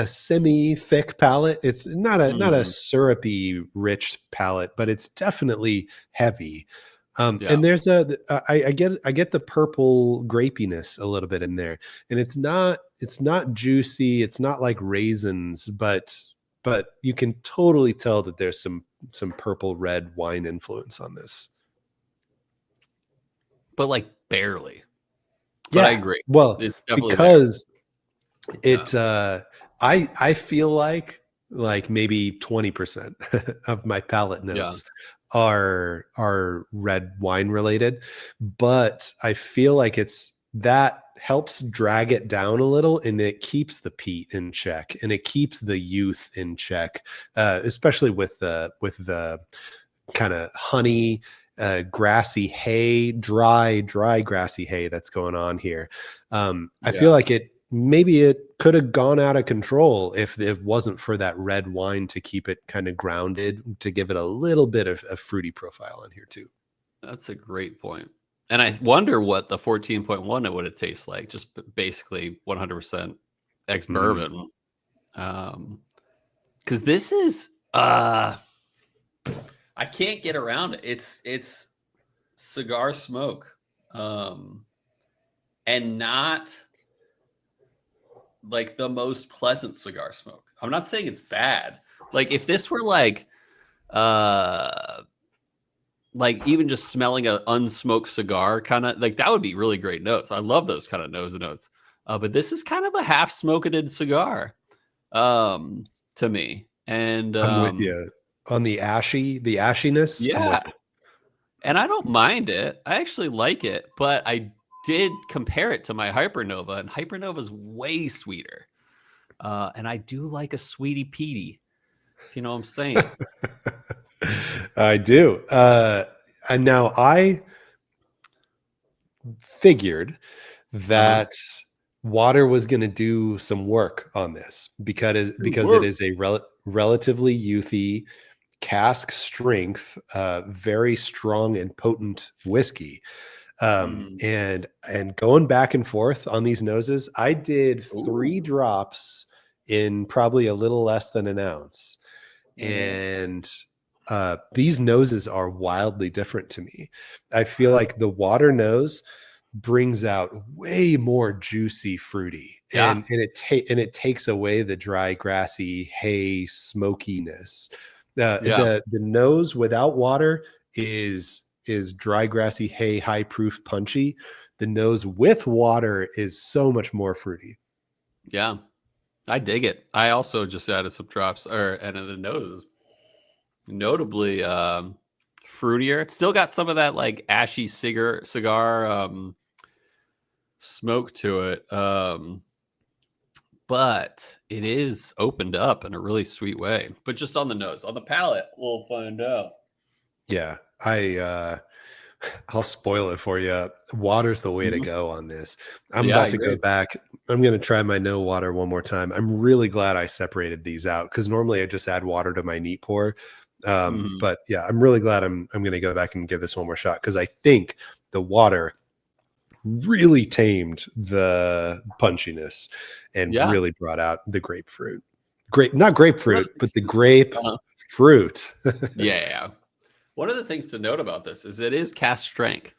semi-thick palate. It's not a syrupy rich palate, but it's definitely heavy. And there's I get the purple grapiness a little bit in there, and it's not juicy. It's not like raisins, but you can totally tell that there's some purple red wine influence on this. But like barely. But I agree. Well, It's definitely because it I feel like maybe 20% of my palate notes are red wine related, but I feel like it's that helps drag it down a little, and it keeps the peat in check, and it keeps the youth in check, especially with the kind of honey, grassy hay, dry grassy hay that's going on here. I feel like maybe it could have gone out of control if it wasn't for that red wine to keep it kind of grounded, to give it a little bit of a fruity profile in here too. That's a great point. And I wonder what the 14.1 it would have tasted like, just basically 100% ex-bourbon. Because this is I can't get around it. It's cigar smoke, and not like the most pleasant cigar smoke. I'm not saying it's bad. Like if this were like even just smelling an unsmoked cigar, kind of like that would be really great notes. I love those kind of notes. But this is kind of a half smoketed cigar to me. And I'm with you on the ashiness. Yeah. And I don't mind it. I actually like it, but I did compare it to my Hypernova, and Hypernova is way sweeter. And I do like a sweetie peaty, if you know what I'm saying. I do. And now I figured that water was going to do some work on this because it is a relatively youthy, cask strength, very strong and potent whiskey. And going back and forth on these noses, I did 3 drops in probably a little less than an ounce. And these noses are wildly different to me. I feel like the water nose brings out way more juicy fruity, and it takes away the dry grassy hay smokiness. The nose without water is dry grassy hay, high proof, punchy. The nose with water is so much more fruity. Yeah, I dig it. I also just added some drops, and the nose is notably fruitier. It's still got some of that like ashy cigar smoke to it, but it is opened up in a really sweet way. But just on the nose, on the palate, we'll find out. Yeah, I'll spoil it for you. Water's the way to go on this. I'm about to go back. I'm going to try my no water one more time. I'm really glad I separated these out, because normally I just add water to my neat pour. But yeah, I'm really glad I'm going to go back and give this one more shot, because I think the water really tamed the punchiness and really brought out the grapefruit. Not grapefruit, but the grape fruit. Yeah. One of the things to note about this is it is cask strength.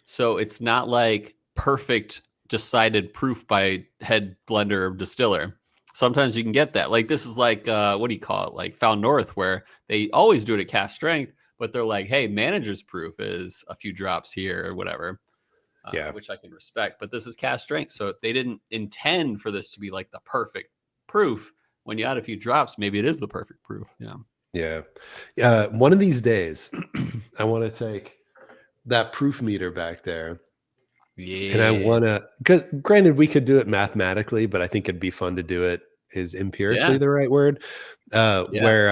So it's not like perfect decided proof by head blender or distiller. Sometimes you can get that. Like this is like, what do you call it? Like Found North, where they always do it at cask strength, but they're like, hey, manager's proof is a few drops here or whatever. Which I can respect. But this is cask strength. So if they didn't intend for this to be like the perfect proof, when you add a few drops, maybe it is the perfect proof. Yeah. One of these days, I want to take that proof meter back there. Yeah. And I want to, because granted, we could do it mathematically, but I think it'd be fun to do it, is empirically the right word, where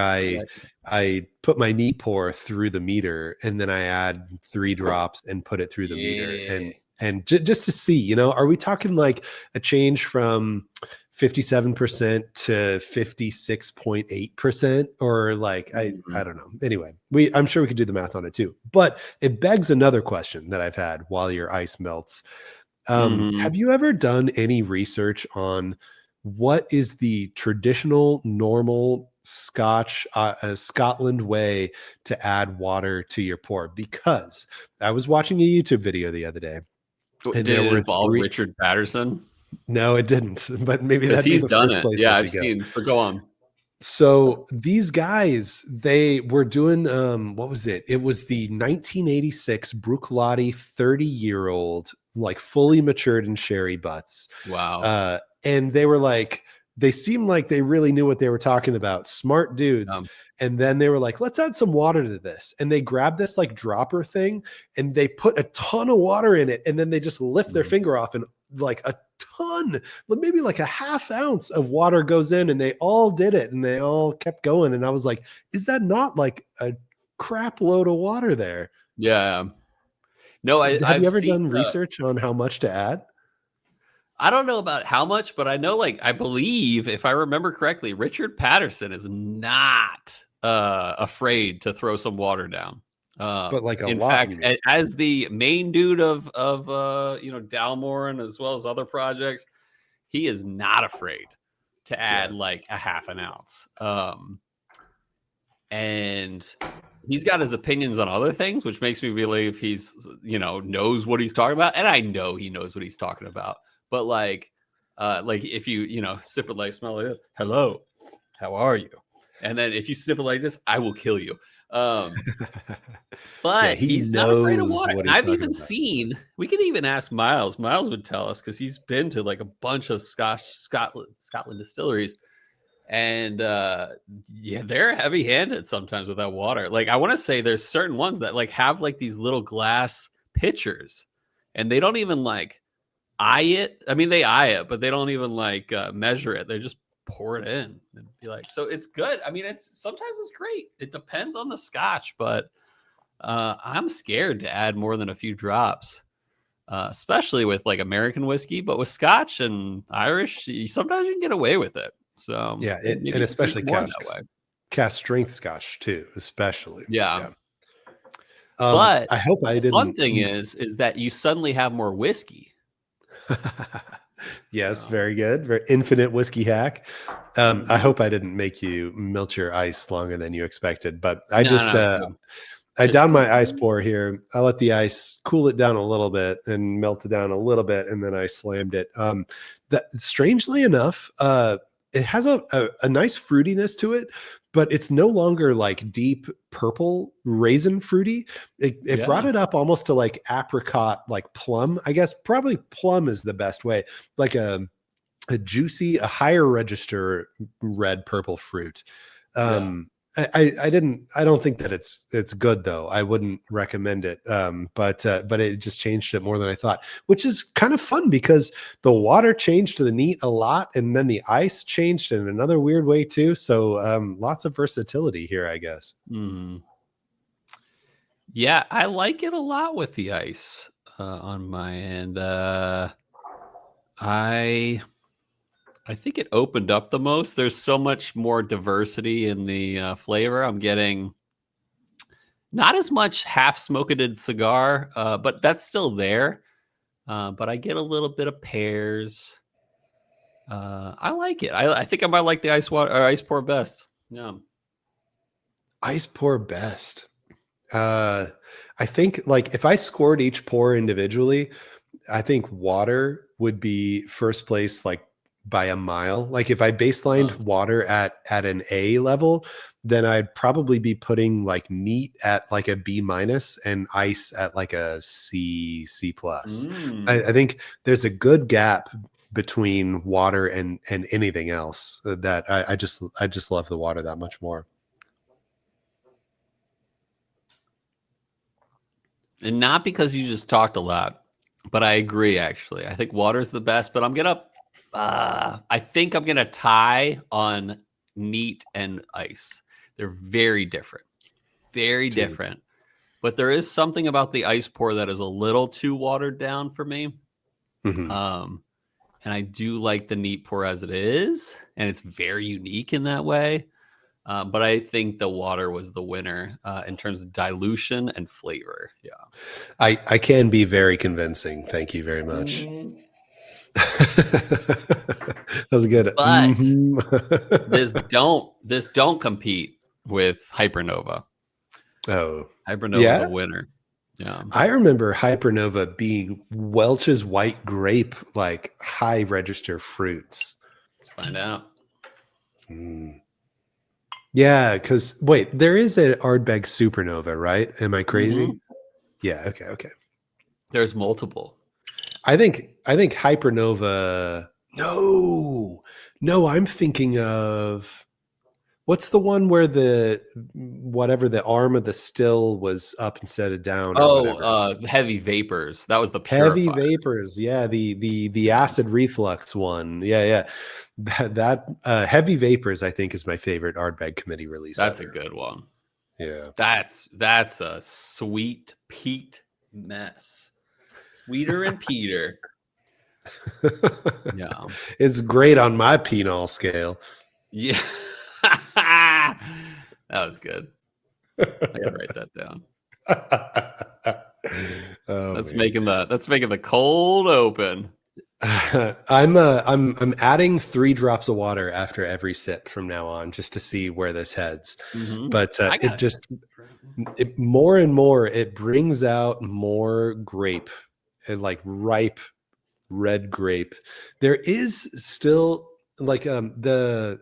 I put my neat pour through the meter, and then I add 3 drops and put it through the meter. And just to see, are we talking like a change from 57% to 56.8%, or like, I don't know. Anyway, I'm sure we could do the math on it too, but it begs another question that I've had while your ice melts. Have you ever done any research on what is the traditional, normal Scotch, a Scotland way to add water to your pour, because I was watching a YouTube video the other day, and Did there it were involve Richard Patterson? No, it didn't, but maybe Because that'd be he's the done first it. place Yeah, I I've should go. seen. But go on. So these guys, they were doing what was it? It was the 1986 Bruichladdich 30-year-old, like fully matured in sherry butts. Wow. And they were like, they seemed like they really knew what they were talking about. Smart dudes. And then they were like, let's add some water to this. And they grabbed this like dropper thing and they put a ton of water in it. And then they just lift their finger off and like a ton, maybe like a half ounce of water goes in, and they all did it and they all kept going. And I was like, is that not like a crap load of water there? Yeah. No, Have you ever done research on how much to add? I don't know about how much, but I know, like, I believe, if I remember correctly, Richard Patterson is not afraid to throw some water down. But like a in lot, fact, as the main dude of Dalmore and as well as other projects, he is not afraid to add like a half an ounce. And he's got his opinions on other things, which makes me believe he's, knows what he's talking about. And I know he knows what he's talking about. But like if you, sip it like, smell it, hello, how are you? And then if you sniff it like this, I will kill you. But he's not afraid of water. I've even seen, we could even ask Miles. Miles would tell us, because he's been to like a bunch of Scotland distilleries. And they're heavy-handed sometimes with that water. Like, I want to say there's certain ones that like have like these little glass pitchers, and they don't even like eye it. I mean, they eye it, but they don't even like measure it. They just pour it in and be like, so it's good. I mean, sometimes it's great. It depends on the Scotch, but I'm scared to add more than a few drops, especially with like American whiskey. But with Scotch and Irish, sometimes you can get away with it. So yeah, and especially cast strength Scotch too, especially. Yeah. But I hope I didn't. One thing is that you suddenly have more whiskey. Yes, very good. Very infinite whiskey hack. I hope I didn't make you melt your ice longer than you expected, but I I downed my ice pour here. I let the ice cool it down a little bit and melt it down a little bit, and then I slammed it. That strangely enough, it has a nice fruitiness to it, but it's no longer like deep purple raisin fruity. It brought it up almost to like apricot, like plum. I guess probably plum is the best way. Like a juicy, a higher register red purple fruit. I don't think that it's good though. I wouldn't recommend it. But it just changed it more than I thought, which is kind of fun because the water changed to the neat a lot, and then the ice changed in another weird way too. So lots of versatility here, I guess. Yeah, I like it a lot with the ice on my end. I think it opened up the most. There's so much more diversity in the flavor. I'm getting not as much half smoketed cigar, but that's still there. But I get a little bit of pears. I like it. I think I might like the ice pour best. Yeah, ice pour best. I think like if I scored each pour individually, I think water would be first place, like by a mile. Like if I baselined water at an A level, then I'd probably be putting like neat at like a B- and ice at like a C+. I think there's a good gap between water and anything else that I just love the water that much more. And not because you just talked a lot, but I agree, actually. I think water is the best, but I think I'm going to tie on neat and ice. They're very different, different. But there is something about the ice pour that is a little too watered down for me. And I do like the neat pour as it is, and it's very unique in that way. But I think the water was the winner in terms of dilution and flavor. Yeah, I can be very convincing. Thank you very much. That was good. But Mhm. this don't compete with Hypernova. Oh, Hypernova the yeah. winner. Yeah. I remember Hypernova being Welch's white grape, like high register fruits. Let's find out. Mm. Yeah, because wait, there is an Ardbeg Supernova, right? Am I crazy? Mm-hmm. Yeah. Okay. There's multiple. I think Hypernova. No, I'm thinking of what's the one where the whatever the arm of the still was up instead of down or whatever. Heavy vapors. That was the Heavy purifier. vapors, yeah, the acid reflux one, yeah. That heavy vapors, I think, is my favorite Ardbeg committee release. That's ever. a good one. Yeah, That's a sweet peat mess. Sweeter and Peter. Yeah. It's great on my phenol scale. Yeah. That was good. I gotta write that down. Oh, That's man. making the cold open. I'm adding 3 drops of water after every sip from now on, just to see where this heads. Mm-hmm. But I got more and more, it brings out more grape, and like ripe red grape. There is still like I'm gonna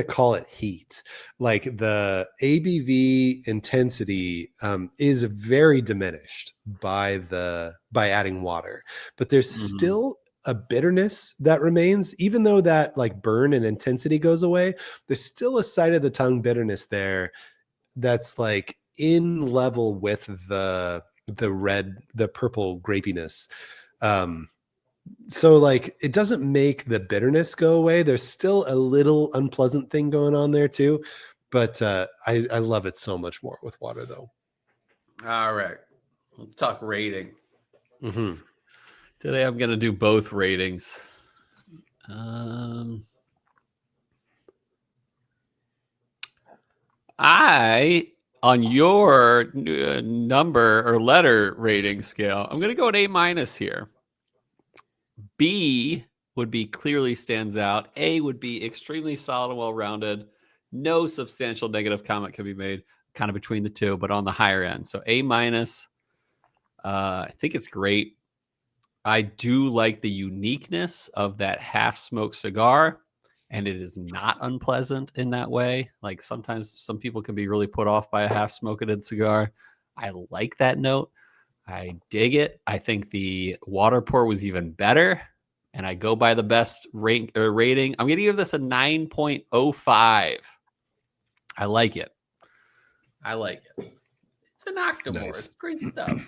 call it heat. Like the ABV intensity is very diminished by adding water, but there's Mm-hmm. still a bitterness that remains, even though that like burn and intensity goes away. There's still a side of the tongue bitterness there that's like in level with the purple grapiness. So like it doesn't make the bitterness go away. There's still a little unpleasant thing going on there too, but I love it so much more with water though. All right. Let's talk rating. Mm-hmm. Today I'm gonna do both ratings. On your number or letter rating scale, I'm gonna go at A- here. B would be clearly stands out. A would be extremely solid, well-rounded. No substantial negative comment can be made. Kind of between the two, but on the higher end. So A-. I think it's great. I do like the uniqueness of that half-smoked cigar, and it is not unpleasant in that way. Like sometimes some people can be really put off by a half-smoked cigar. I like that note. I dig it. I think the water pour was even better, and I go by the best rating. I'm going to give this a 9.05. I like it. It's an Octomore. Nice. It's great stuff.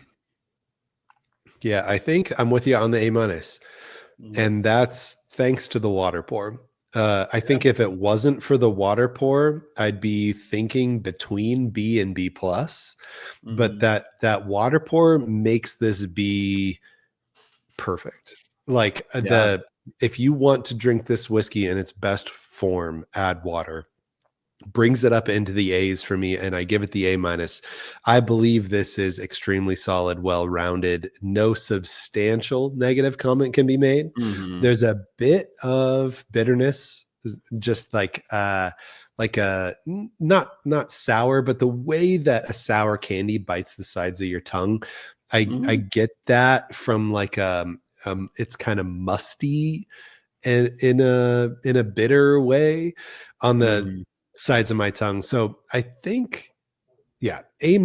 Yeah, I think I'm with you on the A-, Mm-hmm. and that's thanks to the water pour. I think if it wasn't for the water pour, I'd be thinking between B and B+. Mm-hmm. But that water pour makes this be perfect. Like if you want to drink this whiskey in its best form, add water. Brings it up into the A's for me, and I give it the A-. I believe this is extremely solid, well-rounded. No substantial negative comment can be made. Mm-hmm. There's a bit of bitterness, just like a not sour, but the way that a sour candy bites the sides of your tongue. I get that from like it's kind of musty and in a bitter way on the sides of my tongue. So I think, yeah, A-,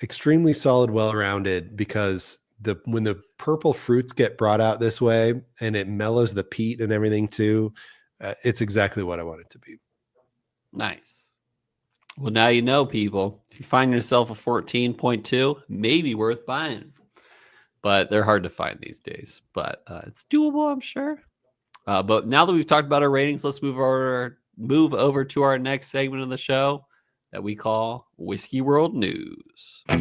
extremely solid, well-rounded, because when the purple fruits get brought out this way and it mellows the peat and everything too, it's exactly what I want it to be. Nice. Well, now you know, people. If you find yourself a 14.2, maybe worth buying. But they're hard to find these days. But it's doable, I'm sure. But now that we've talked about our ratings, let's move over to our next segment of the show that we call Whiskey World News. All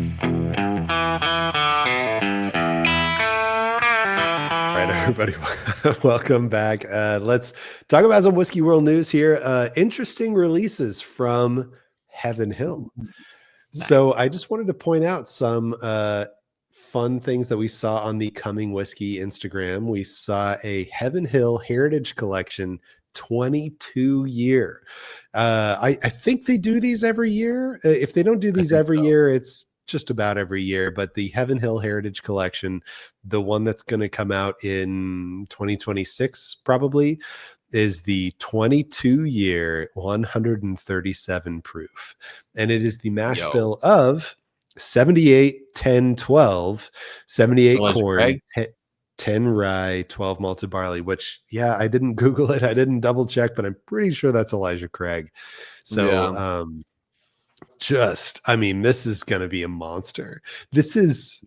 right, everybody, welcome back. Let's talk about some Whiskey World News here. Interesting releases from Heaven Hill. Nice. So I just wanted to point out some fun things that we saw on the Coming Whiskey Instagram. We saw a Heaven Hill Heritage Collection 22 year. I think they do these every year. If they don't do these every year, it's just about every year. But the Heaven Hill Heritage Collection, the one that's going to come out in 2026 probably, is the 22 year 137 proof. And it is the mash bill of 78, 10, 12, 78 corn, 10 rye, 12 malted barley, which, yeah, I didn't Google it. I didn't double check, but I'm pretty sure that's Elijah Craig. So, I mean, this is going to be a monster. There's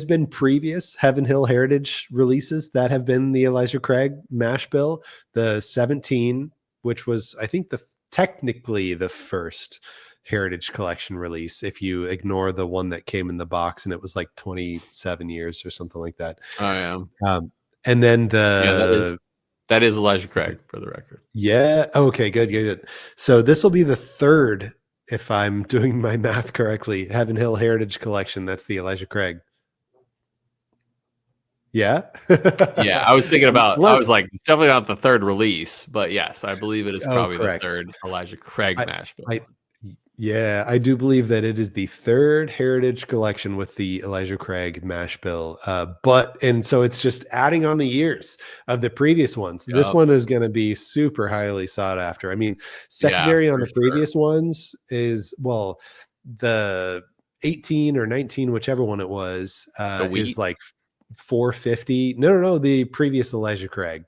been previous Heaven Hill Heritage releases that have been the Elijah Craig mash bill, the 17, which was, I think, technically the first Heritage Collection release, if you ignore the one that came in the box and it was like 27 years or something like that. Oh, yeah. And then that is Elijah Craig, for the record. Yeah. Okay, good. So this will be the third, if I'm doing my math correctly, Heaven Hill Heritage Collection. That's the Elijah Craig. Yeah. Yeah, I was thinking about, I was like, it's definitely not the third release, but yes, I believe it is probably the third Elijah Craig mash bill. Yeah, I do believe that it is the third Heritage Collection with the Elijah Craig mash bill. And so it's just adding on the years of the previous ones. This one is going to be super highly sought after. I mean, secondary on the previous ones is, well, the 18 or 19, whichever one it was, is like 450. No. The previous Elijah Craig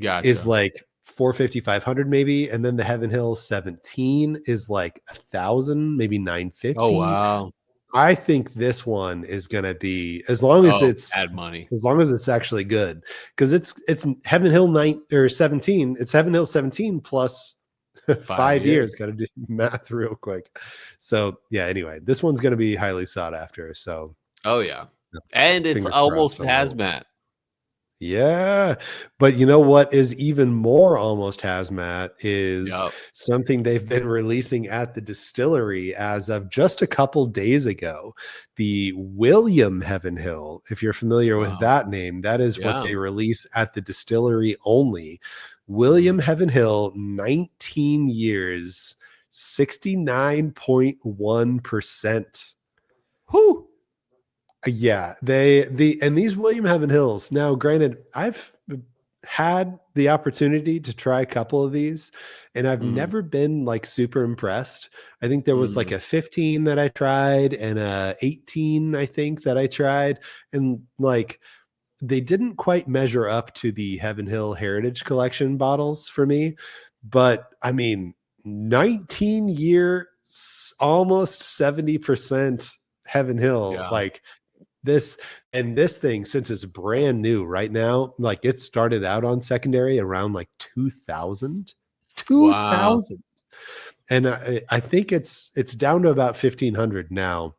is like 450, 500 maybe, and then the Heaven Hill 17 is like 1,000, maybe 950. Oh wow! I think this one is gonna be, as long as it's add money, as long as it's actually good, because it's Heaven Hill 17. It's Heaven Hill 17 plus 5 years. Got to do math real quick. So yeah. Anyway, this one's gonna be highly sought after. So and it's almost hazmat. Yeah, but you know what is even more almost hazmat is something they've been releasing at the distillery as of just a couple days ago. The William Heaven Hill, if you're familiar with that name, that is what they release at the distillery only. William Heaven Hill, 19 years, 69.1%. Whew. Yeah, these William Heaven Hills. Now, granted, I've had the opportunity to try a couple of these, and I've never been like super impressed. I think there was like a 15 that I tried and a 18, I think, that I tried, and like they didn't quite measure up to the Heaven Hill Heritage Collection bottles for me. But I mean, 19 year, almost 70% Heaven Hill, like. This thing, since it's brand new right now, like it started out on secondary around like 2000. And I think it's down to about 1,500 now,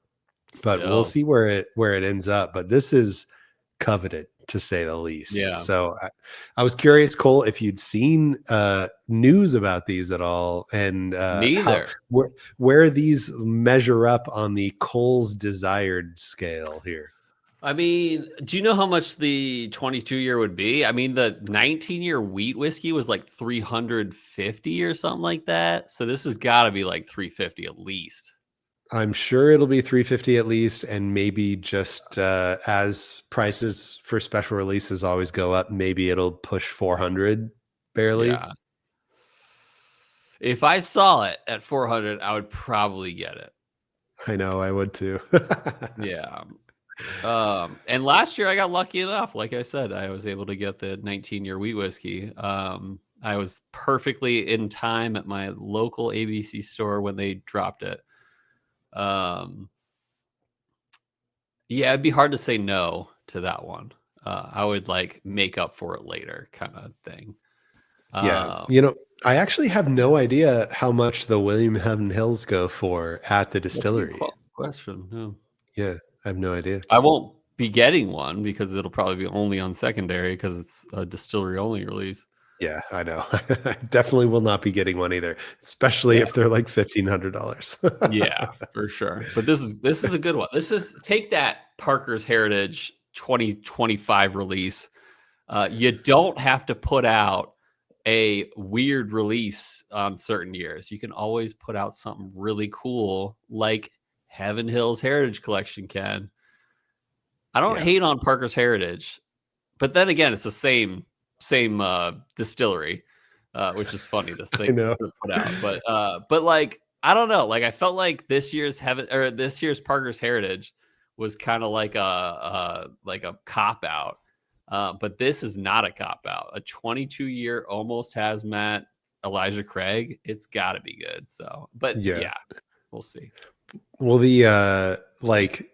but we'll see where it ends up. But this is coveted, to say the least. Yeah. So I was curious, Cole, if you'd seen news about these at all, and where these measure up on the Cole's desired scale here. I mean, do you know how much the 22-year would be? I mean, the 19-year wheat whiskey was like 350 or something like that. So this has got to be like 350 at least. I'm sure it'll be 350 at least, and maybe just as prices for special releases always go up, maybe it'll push 400 barely. Yeah. If I saw it at 400, I would probably get it. I know, I would too. Yeah. And last year I got lucky enough. Like I said, I was able to get the 19-year wheat whiskey. I was perfectly in time at my local ABC store when they dropped it. Yeah, it'd be hard to say no to that one. I would like make up for it later kind of thing. Yeah. I actually have no idea how much the William Heaven Hills go for at the distillery. Question. Yeah. I have no idea. I won't be getting one because it'll probably be only on secondary because it's a distillery only release. Yeah, I know. I definitely will not be getting one either, especially Yeah. if they're like $1,500. Yeah, for sure. But this is a good one. This is take that Parker's Heritage 2025 release. You don't have to put out a weird release on certain years. You can always put out something really cool, like Heaven Hills Heritage Collection can. I don't Yeah. hate on Parker's Heritage, but then again, it's the same distillery, which is funny to I think know. to put out. But like I don't know, like I felt like this year's Parker's Heritage was kind of like a cop out. But this is not a cop out. A 22-year almost hazmat Elijah Craig, it's got to be good. So, but Yeah. we'll see. Well, the like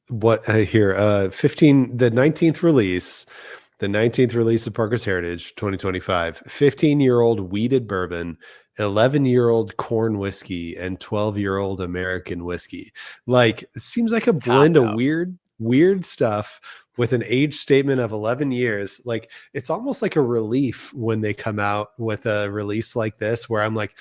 what here 15 the 19th release. The 19th release of Parker's Heritage 2025, 15-year-old weeded bourbon, 11-year-old corn whiskey, and 12-year-old American whiskey. Like, it seems like a blend of weird stuff with an age statement of 11 years. Like, it's almost like a relief when they come out with a release like this, where I'm like,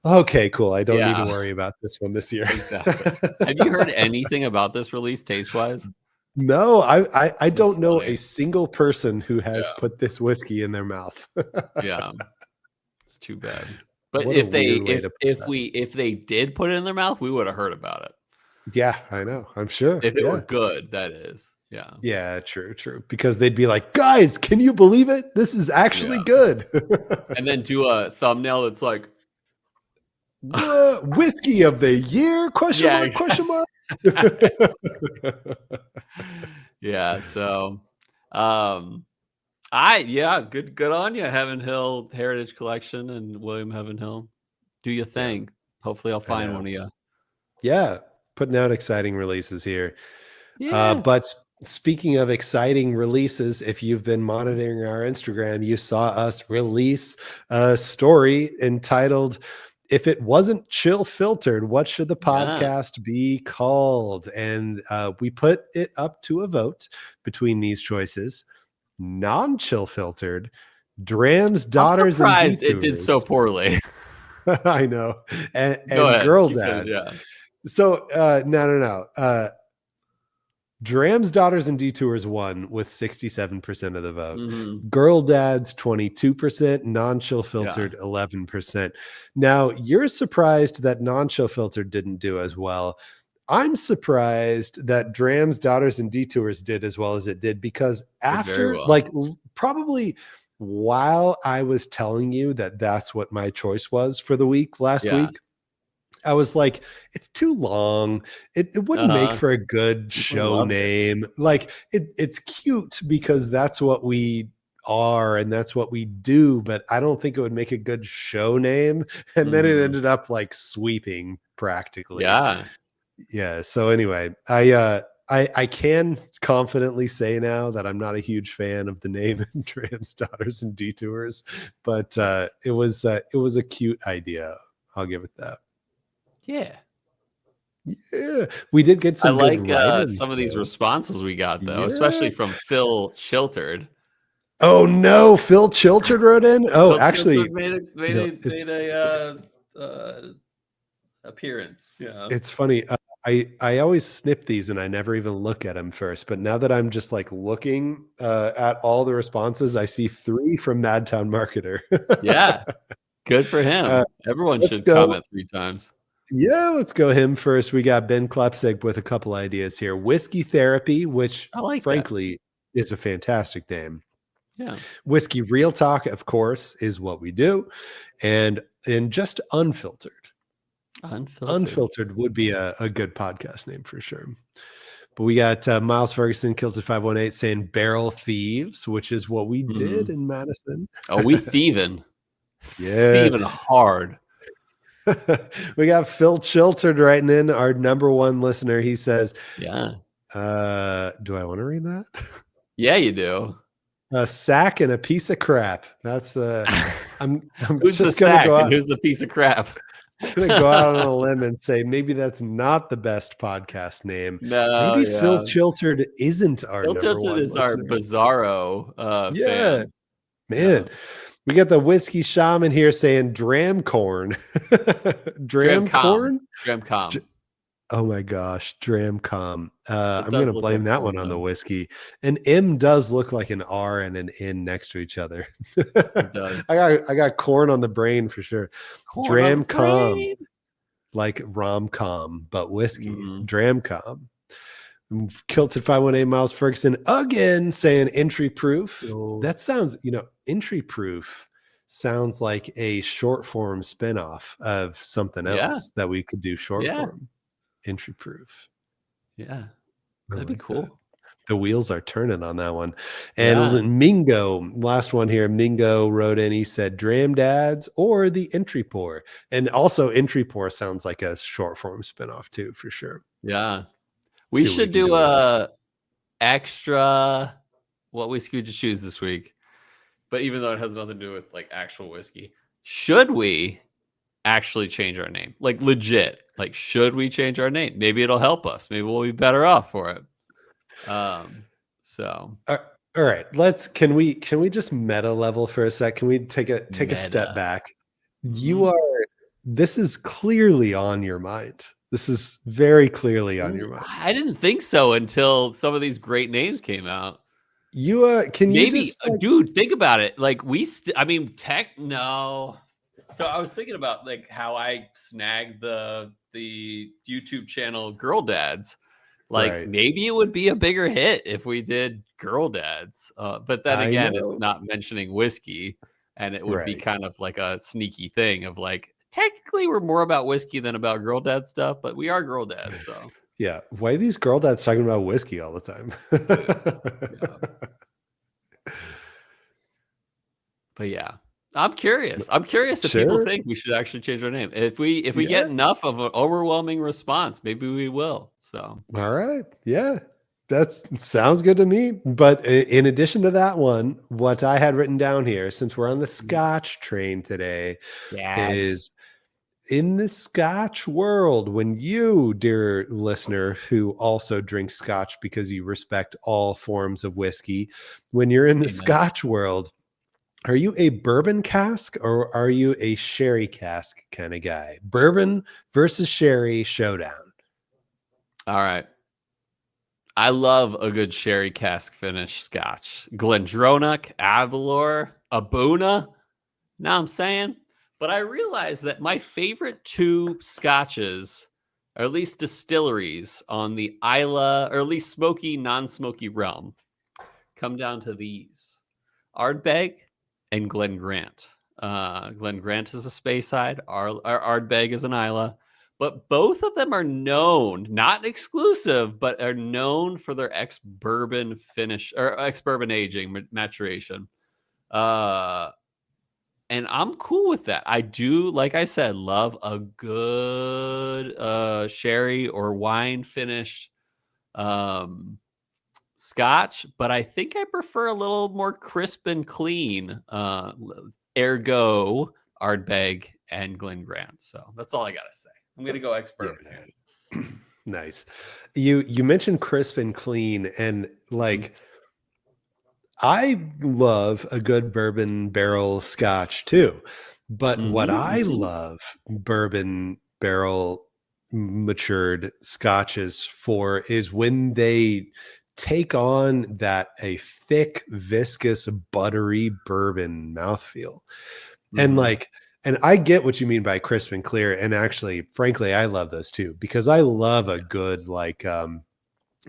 okay, cool. I don't need to worry about this one this year. Exactly. Have you heard anything about this release taste-wise? No, I don't know funny. a single person who has put this whiskey in their mouth. Yeah, it's too bad. But What a if they weird way to put that. if they did put it in their mouth, we would have heard about it. Yeah, I know. I'm sure. If it Yeah. were good, that is. Yeah. Yeah, true. Because they'd be like, guys, can you believe it? This is actually good. And then do a thumbnail that's like, Whiskey of the year? Question mark? Question mark? Yeah. So, good on you, Heaven Hill Heritage Collection and William Heaven Hill. Do your thing. Yeah. Hopefully, I'll find one of you. Yeah, putting out exciting releases here. Yeah. But speaking of exciting releases, if you've been monitoring our Instagram, you saw us release a story entitled, "If It Wasn't Chill Filtered, What Should the Podcast Be Called?" And we put it up to a vote between these choices: non-chill filtered, Dram's Daughters and surprised Detours. it did so poorly. I know. And Girl Dads. So no. Dram's Daughters and Detours won with 67% of the vote. Mm-hmm. Girl Dads 22%, non-chill filtered 11%. Now, you're surprised that non-chill filtered didn't do as well. I'm surprised that Dram's Daughters and Detours did as well as it did, because after probably while I was telling you that that's what my choice was for the week last week, I was like, it's too long. It wouldn't make for a good show name. Like it's cute because that's what we are and that's what we do, but I don't think it would make a good show name. And then it ended up like sweeping practically. Yeah. So anyway, I can confidently say now that I'm not a huge fan of the name Dram's Daughters and Detours, but it was a cute idea. I'll give it that. Yeah. We did get some good write-ins, some of these responses we got, though, especially from Phil Chilterd. Oh no, Phil Chilterd wrote in. Oh, Phil actually, made a appearance. Yeah, it's funny. I always snip these and I never even look at them first. But now that I'm just like looking at all the responses, I see 3 from Madtown Marketer. Yeah, good for him. Everyone should comment 3 times. Yeah, let's go him first. We got Ben Klepsig with a couple ideas here. Whiskey Therapy, which frankly is a fantastic name. Yeah. Whiskey Real Talk, of course, is what we do. And just Unfiltered. Unfiltered would be a good podcast name for sure. But we got Miles Ferguson, Kilted 518, saying Barrel Thieves, which is what we did in Madison. Oh, we thieving. Thieving hard. We got Phil Chilterd writing in, our number 1 listener. He says, do I want to read that? Yeah, you do. A sack and a piece of crap. That's I'm who's just the gonna sack go out, and who's the piece of crap? I'm gonna go out on a limb and say maybe that's not the best podcast name. No, maybe Phil Chilterd isn't our Phil number Chilterd 1 is listener. our bizarro fan. Man, Yeah. we got the whiskey shaman here saying dram corn. Dram corn? Dram-com. Oh my gosh, Dramcom. It I'm does gonna look like blame that corn, one on the though. whiskey. An M does look like an R and an N next to each other. It does. I got corn on the brain for sure. Corn on the Dramcom, brain. like rom-com, but whiskey. Mhm. Dramcom. Kilted 518 Miles Ferguson again saying entry proof. Yo. That sounds, entry proof sounds like a short form spinoff of something Yeah. else that we could do short Yeah. form. Entry proof. Yeah. I That'd be like cool. that. The wheels are turning on that one. Yeah. And Mingo, last one here. Mingo wrote in, he said, Dram Dads or the entry pour. And also entry pour sounds like a short form spinoff too, for sure. Yeah. We See what we should can do with that. a extra what whiskey would you choose this week? But even though it has nothing to do with like actual whiskey, should we actually change our name? Like legit. Like, should we change our name? Maybe it'll help us. Maybe we'll be better off for it. So All right, can we just meta level for a sec? Can we take a step meta. back? Mhm. This is clearly on your mind. This is very clearly on your mind. I didn't think so until some of these great names came out. Can you Maybe, just like, dude, think about it. Like I mean, no. So I was thinking about like how I snagged the YouTube channel Girl Dads. Like right? maybe it would be a bigger hit if we did Girl Dads. But then I again, it's know, not mentioning whiskey, and it would be right? kind of like a sneaky thing of like technically we're more about whiskey than about Girl Dad stuff, but we are Girl Dads, so Yeah. Why are these girl dads talking about whiskey all the time? yeah. But yeah, I'm curious. I'm curious if people Sure. think we should actually change our name. If we get Yeah. enough of an overwhelming response, maybe we will. So All right. Yeah. That sounds good to me. But in addition to that one, what I had written down here, since we're on the Scotch train today, yeah, is in the Scotch world, when you, dear listener, who also drinks Scotch because you respect all forms of whiskey, when you're in the amen. Scotch world, are you a bourbon cask or are you a sherry cask kind of guy? Bourbon versus sherry showdown. All right. I love a good sherry cask finish Scotch. Glendronach, Aberlour, Abuna. Now I'm saying, but I realized that my favorite two Scotches, or at least distilleries on the Isla, or at least smoky, non-smoky realm, come down to these: Ardbeg and Glen Grant. Glen Grant is a Speyside. Ardbeg is an Isla. But both of them are known, not exclusive, but are known for their ex-bourbon finish or ex-bourbon aging maturation. And I'm cool with that. I do, like I said, love a good sherry or wine finished Scotch, but I think I prefer a little more crisp and clean. Ergo, Ardbeg and Glen Grant. So that's all I gotta say. I'm gonna go ex-bourbon here. Nice. You mentioned crisp and clean, and like I love a good bourbon barrel Scotch too. But what I love bourbon barrel matured Scotches for is when they take on a thick, viscous, buttery bourbon mouthfeel. And like, and I get what you mean by crisp and clear. And actually, frankly, I love those too, because I love a good, like,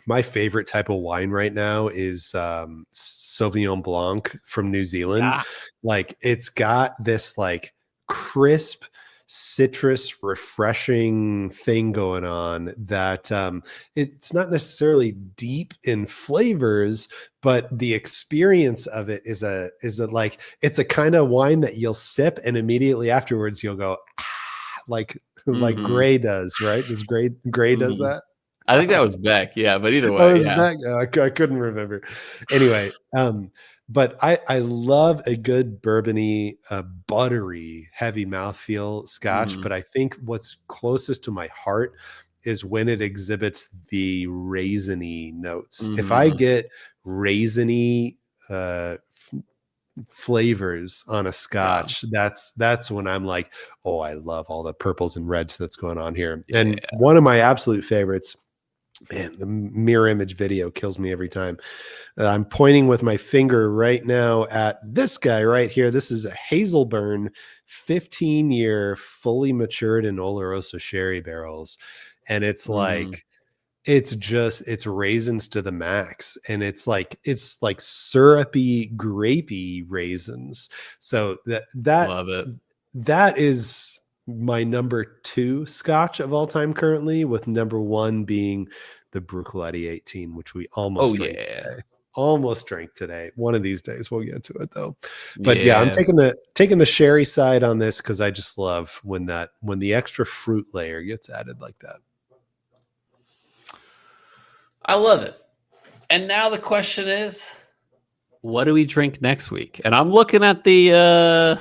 my favorite type of wine right now is Sauvignon Blanc from New Zealand. Yeah. Like it's got this like crisp, citrus, refreshing thing going on that it's not necessarily deep in flavors, but the experience of it is a like it's a kind of wine that you'll sip and immediately afterwards you'll go like Gray does, right? Does Gray does that? I think that was Beck. Yeah, but either I way, was yeah. back. I couldn't remember. Anyway, but I love a good bourbony, buttery, heavy mouthfeel Scotch. But I think what's closest to my heart is when it exhibits the raisiny notes. If I get raisiny flavors on a Scotch, that's when I'm like, oh, I love all the purples and reds that's going on here. And one of my absolute favorites, man, the mirror image video kills me every time. I'm pointing with my finger right now at this guy right here. This is a Hazelburn 15-year fully matured in Oloroso sherry barrels. And it's like, it's raisins to the max. And it's like syrupy, grapey raisins. So Love it. that is my number 2 Scotch of all time currently, with number 1 being the Bruichladdich 18, which we almost drank today. Almost drank today. One of these days we'll get to it though. But yeah, I'm taking the sherry side on this because I just love when the extra fruit layer gets added like that. I love it. And now the question is, what do we drink next week? And I'm looking at the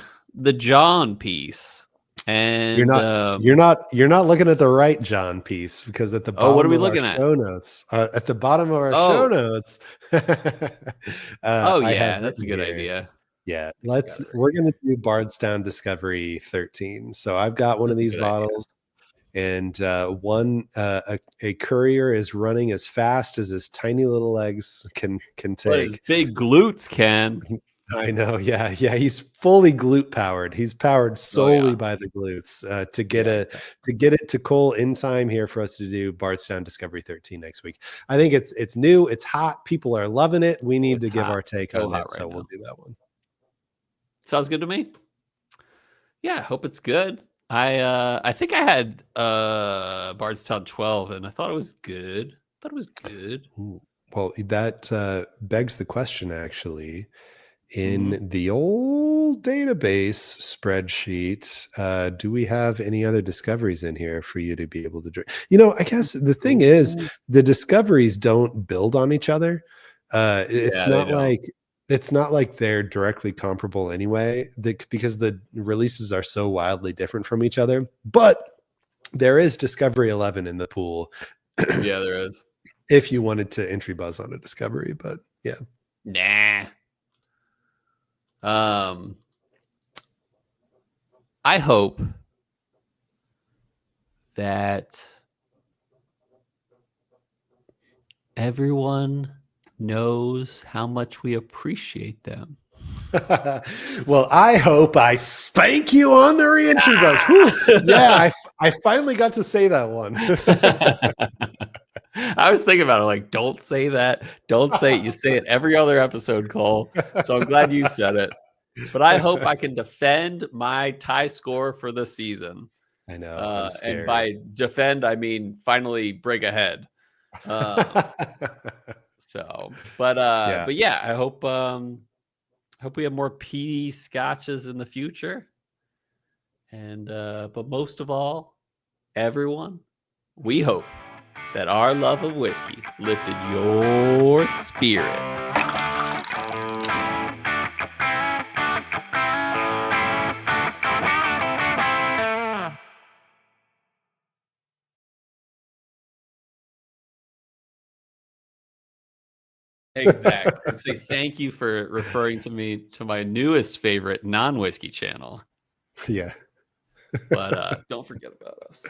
John piece. And you're not looking at the right John piece, because at the bottom what are we of looking our at? show notes, at the bottom of our show notes. That's a good idea. Yeah, we're going to do Bardstown Discovery 13. So I've got one of these bottles, and a courier is running as fast as his tiny little legs can take. But his big glutes can. I know. Yeah. He's fully glute powered. He's powered solely by the glutes to get it to Cole in time here for us to do Bardstown Discovery 13 next week. I think it's new. It's hot. People are loving it. We need to give our take on it. So we'll do that one. Sounds good to me. Yeah. I hope it's good. I think I had Bardstown 12 and I thought it was good. Ooh. Well, that begs the question, actually. In the old database spreadsheet, do we have any other discoveries in here for you to be able to drink? I guess the thing is, the discoveries don't build on each other. It's not like they're directly comparable anyway, because the releases are so wildly different from each other. But there is Discovery 11 in the pool. Yeah, there is. If you wanted to entry buzz on a discovery, but yeah. Nah. I hope that everyone knows how much we appreciate them. Well, I hope I spank you on the reentry buzz. Yeah, I finally got to say that one. I was thinking about it, like, don't say that. Don't say it. You say it every other episode, Cole. So I'm glad you said it. But I hope I can defend my tie score for the season. I know. And by defend, I mean finally break ahead. But yeah, I hope we have more peaty scotches in the future. And but most of all, everyone, we hope that our love of whiskey lifted your spirits. Exactly. And say thank you for referring to me to my newest favorite non-whiskey channel. Yeah. But don't forget about us.